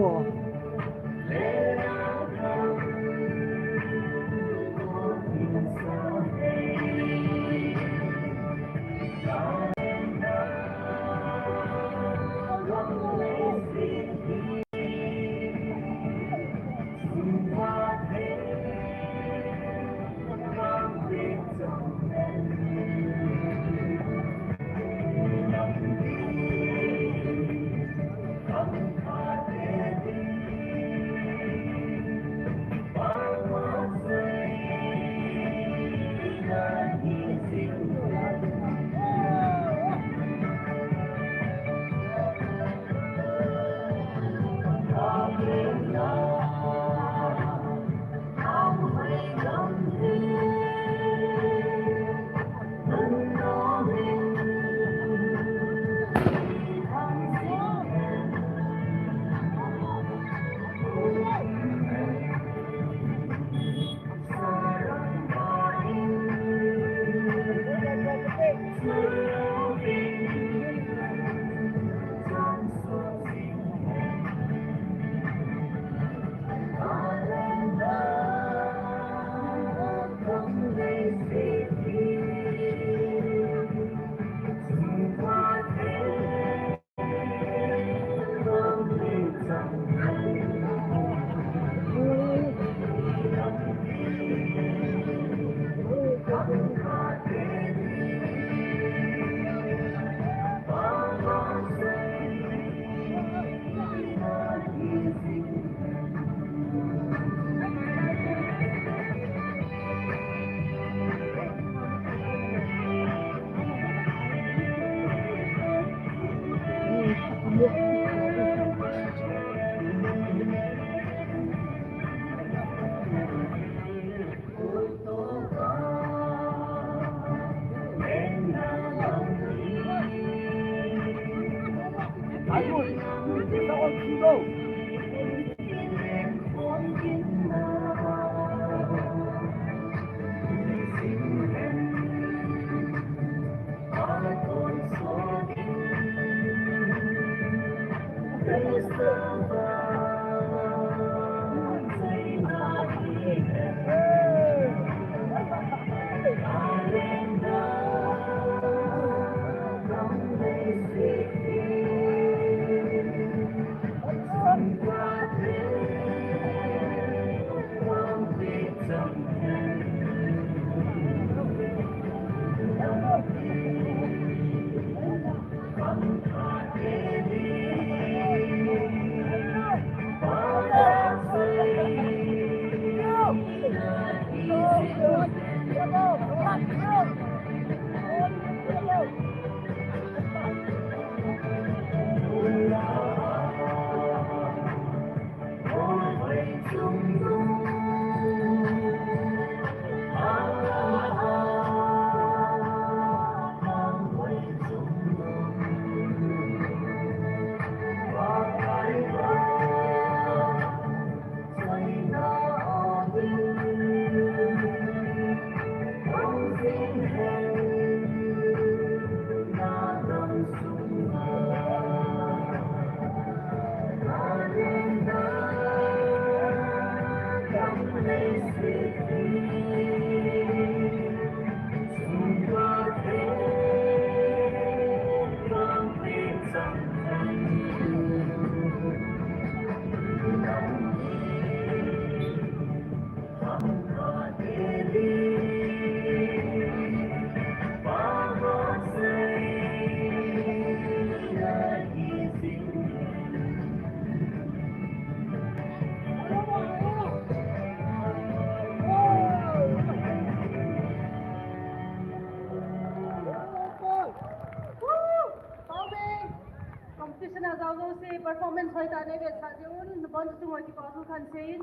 से परफॉर्मेंस होई ताने बे साजून बंद तु मोकी पासु खान सेन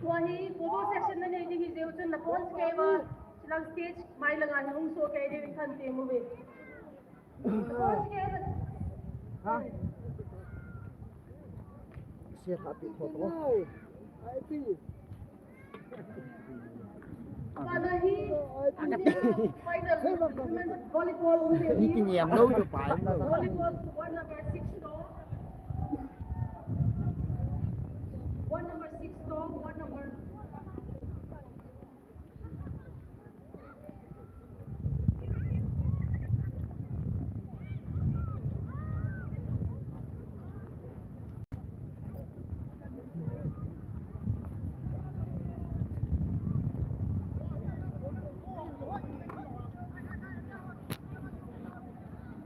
वही photo section में नहीं दिखी जे उचन नपोन्स के वा लग स्टेज माई लगा हम सो के दे खान ते मुवे नपोन्स के Ha? Siya tapi foto. Haipi. Kana hi final volleyball unde Đi kinh nghiệm đâu cho phải. volleyball one number 6 dog one number 6 dog one number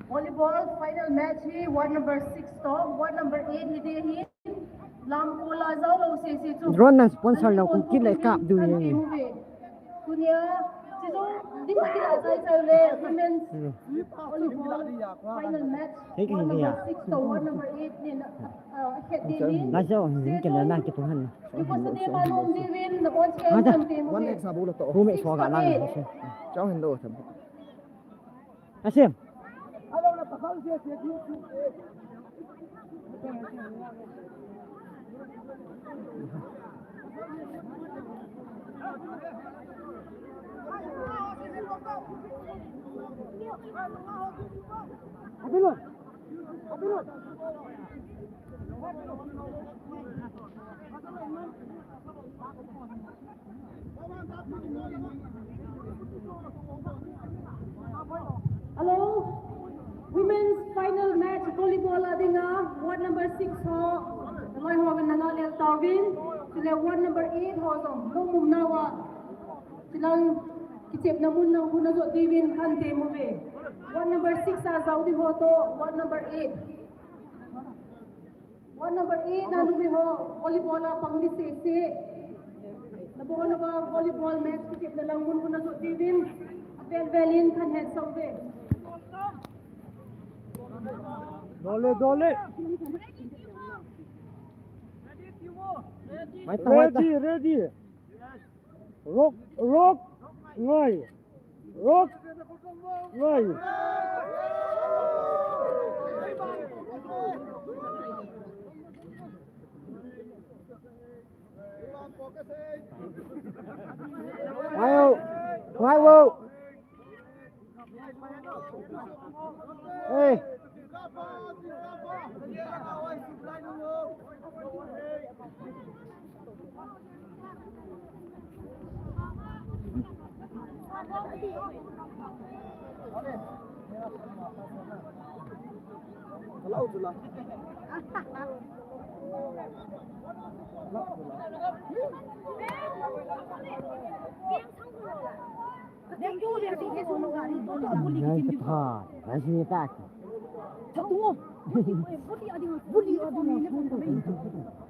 volleyball final match hi one number 6 dog one number 8 hi de hi lam kola zau lo se chu Drone ng sponsor na kung kila ikap do yan. dunia sizo di pa kila sai sai le women's volleyball final match Hey, one kini number dia. 6 to one number 8 ni head di ni Nasa hindi kila lang kituhan. Ipo sa di malum di win na bon ke Ada. sam team One X sabu to. Bumi suaga lang. Cháu hình đồ thầm. Asim. Alo na takal siya siya. Abulot. Abulot. Hello, women's final match volleyball adinga ward number 6 ho loi ho gan nanga lel tawin sile ward number 8 ho dom mum nawa silang kichep namun na huna zo divin khan te move ward number 6 a zaudi ho to ward number 8 ward number 8 na lumi ho volleyball a pangli se nabo na ba volleyball match kichep na lang mun huna zo divin Velin kan head sauve. Dole dole. Ready ready. Rock rock. Ngoi. Rock. Ngoi. Ayo. Ayo. Hey. Kalau tu lah. Jangan cepat. Masih tak. Tunggu. Buli ada ni.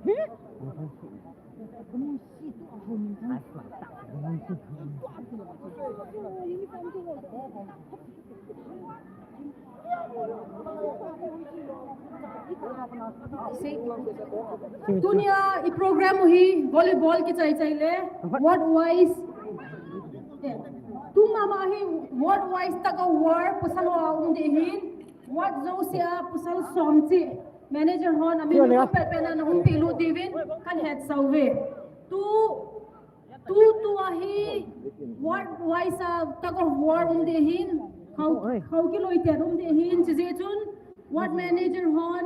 Heh? दुनिया ई प्रोग्राम ही वॉलीबॉल के चाहिए what wise तुम मामा ही what wise तक war pusal wa unde hin what zo sia pusal somti manager hon amin ko pepena na hum pilu divin kan head sauve tu ahi what wise tag of war unde hin how kilo ite unde hin chije chun what manager hon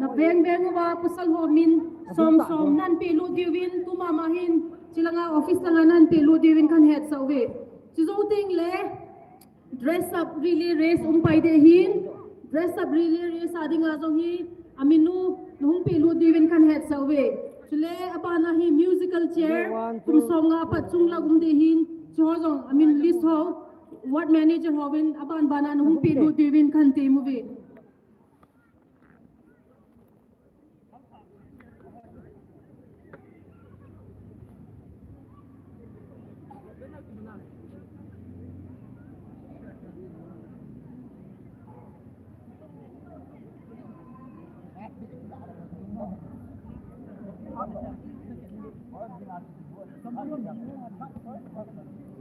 na beng wa pusal ho min som nan pilu divin tu mama hin chilanga office langa nan pilu divin kan head sauve chizo ting le dress up really race pai de hin dress up really race adinga zo hi aminu nung pilu divin kan head sauve chule apana hi musical chair tum songa pa chungla de hin chojong amin list ho what manager hovin apan bana nung pilu divin kan te movie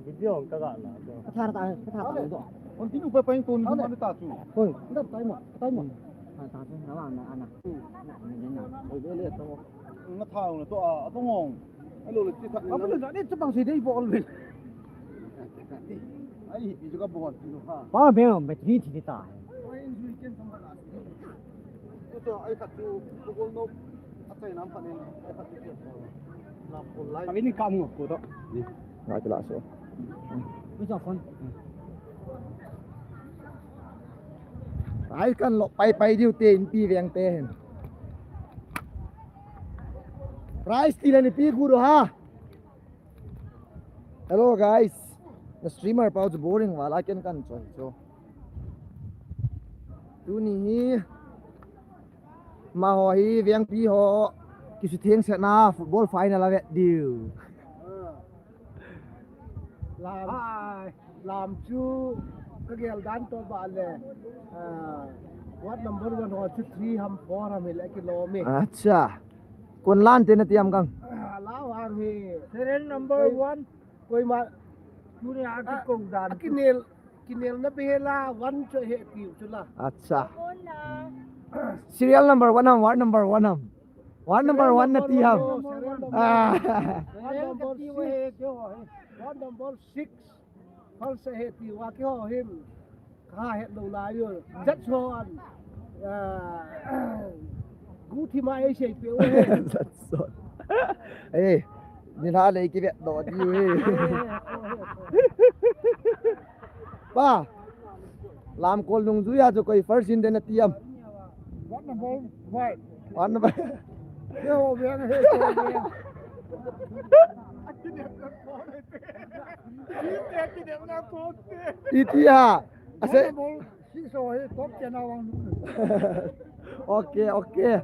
Video ka ga na. Thả ta rồi. Còn tí nữa phải tuần không ăn ta chú. Ôi, nó tay một. Ta thôi nó vào là ăn à. Ôi dễ liệt thôi. Nó thao nó to to ngon. Ai lô lịch thật. Apa lu ni cepang sih dia bol ni. Ai juga bol tu ha. Bao nhiêu mà thi thì ta. Itu ai kat tu Golnop. Apa yang nampak ni? Ai kat tu. Lampu lain. Kali ni kamu aku tu. Ni. Nggak jelas ya. Bây giờ con. Ai kan lo pai diu te in pi veng te hen. Price tila ni pi guru ha. Hello guys. The streamer pouch boring wala ken kan choi so. Tu ni ma ho hi veng pi ho ki su theng se na football final ave deal. Làm chú cái gel dan to ba le what number 1 or 2 3 हम 4 हम ले किलो में Acha. Kon lan te na tiam kang. लाओ आर में serial number 1 कोई मा पूरे आके कोंग दान किनेल ना बेला 1 cho hệ piu chula Acha. Serial number 1 ham, ward number 1 ham. Ward number 1 na ti ham. What number 6 không sẽ hệ piu wa cái ho him kha hệ đầu lại rồi rất son gu thi mai sẽ piu That's so. Ê, nhìn ha lấy cái vẹn đỏ đi ê. Ba. Làm call nung duya cho coi first in den tiam. what number 5 One number. cái ho veng hệ Itia. Ase. Okay, okay.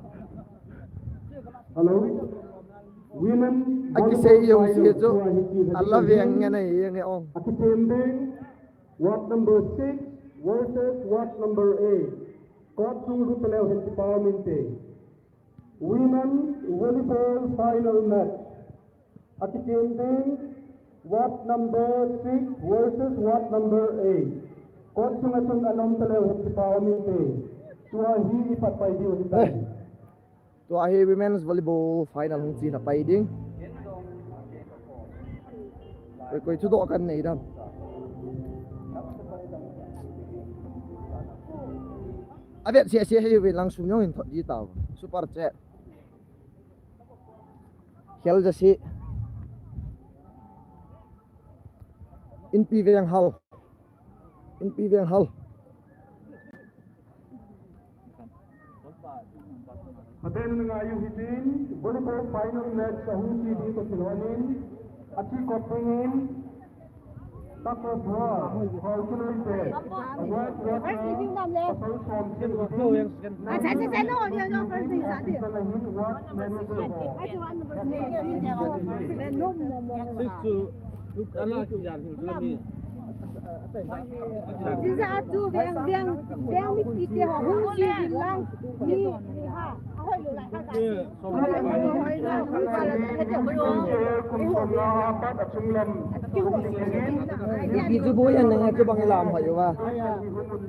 Hello. Women. Aki say yung sige jo. Allah veng nga na yung ong. Attending ward number 6 versus ward number 8. Court sungguh pelaw henti parliamente. Women volleyball final match. Attending ward number 6 versus ward number 8. Court sungguh anom pelaw henti parliamente. Tuahi ipat paidiw hita. To ahi women's volleyball final hung chi na pai ding. Koi chu do kan nei dam. Avet sia hi win lang sum yong in thot ji taw. Super chat. Khel ja si. In pi veng hal. In pi veng hal. Aden ngayu hitin volleyball final match sa hunsi dito silonin at si Kopingin Tako Bra Halkuloite Awat Pasal Somsin Saya no, dia no first thing tadi. Salahin Wat Manager Sisa atu Veng mesti dia hunsi bilang ni ha. Ahoy lu lại ta. Di chu boy an nang chu bang lam ha yo wa.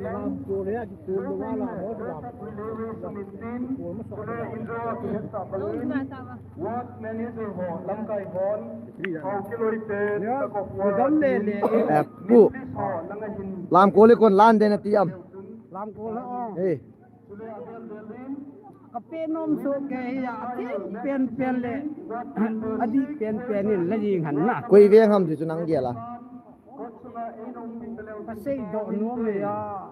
làm cô đấy là cô nó là nó làm Wat Manager Ho Lamkai Hon Halkuloite Tako đón lên để Pu. Lam ko le kon lan den tiam. làm cô nó Hey. Cái pen nôm số cái ya pen le. Adi pen ni la jing han na. Koi veng ham chu nang dia la. Sei do no me ya.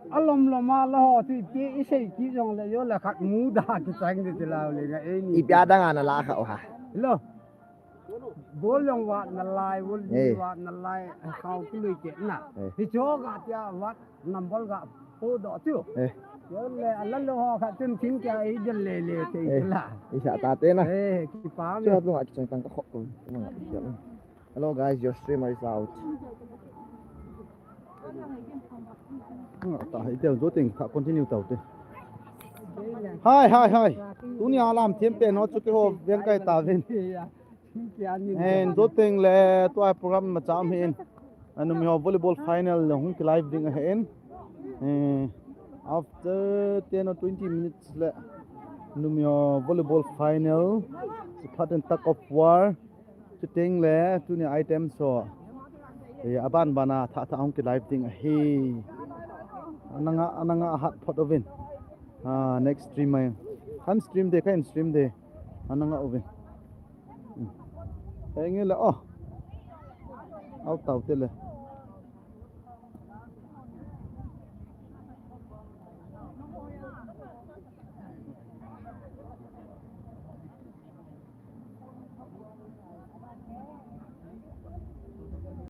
Alom loma la ho ti ti sei ki jong le yo la khak mu da ki sang de la le ga e ni. Ipya da nga na la kha o ha. Lo. Bol long wa na lai bol Hey. wa na lai khau ki lui ke na. Hey. Ti cho ga tia wat nam bol ga po do tu. Eh. Yo le ala lo ho kha tin king ka e de le te Eh. la. Isa ta te na. Eh ki pa me. Chưa luôn ạ, chẳng tăng có khóc rồi. Hello guys, your streamer is out. tại theo dấu tình phải continue tàu thế Hi. tunia lam thiam pe no chu ke ho veng kai ta ven ya kia ni and do thing le to a program ma cham hin anu mi ho volleyball final le hung ki live ding hen after 10 or 20 minutes le nu mi ho volleyball final to pattern tug of war to ting le tunia item so aban bana tha hung ki live ding he ananga hat pot ovin next stream mai kan stream de kan stream de ananga ovin engela oh out tàu tên là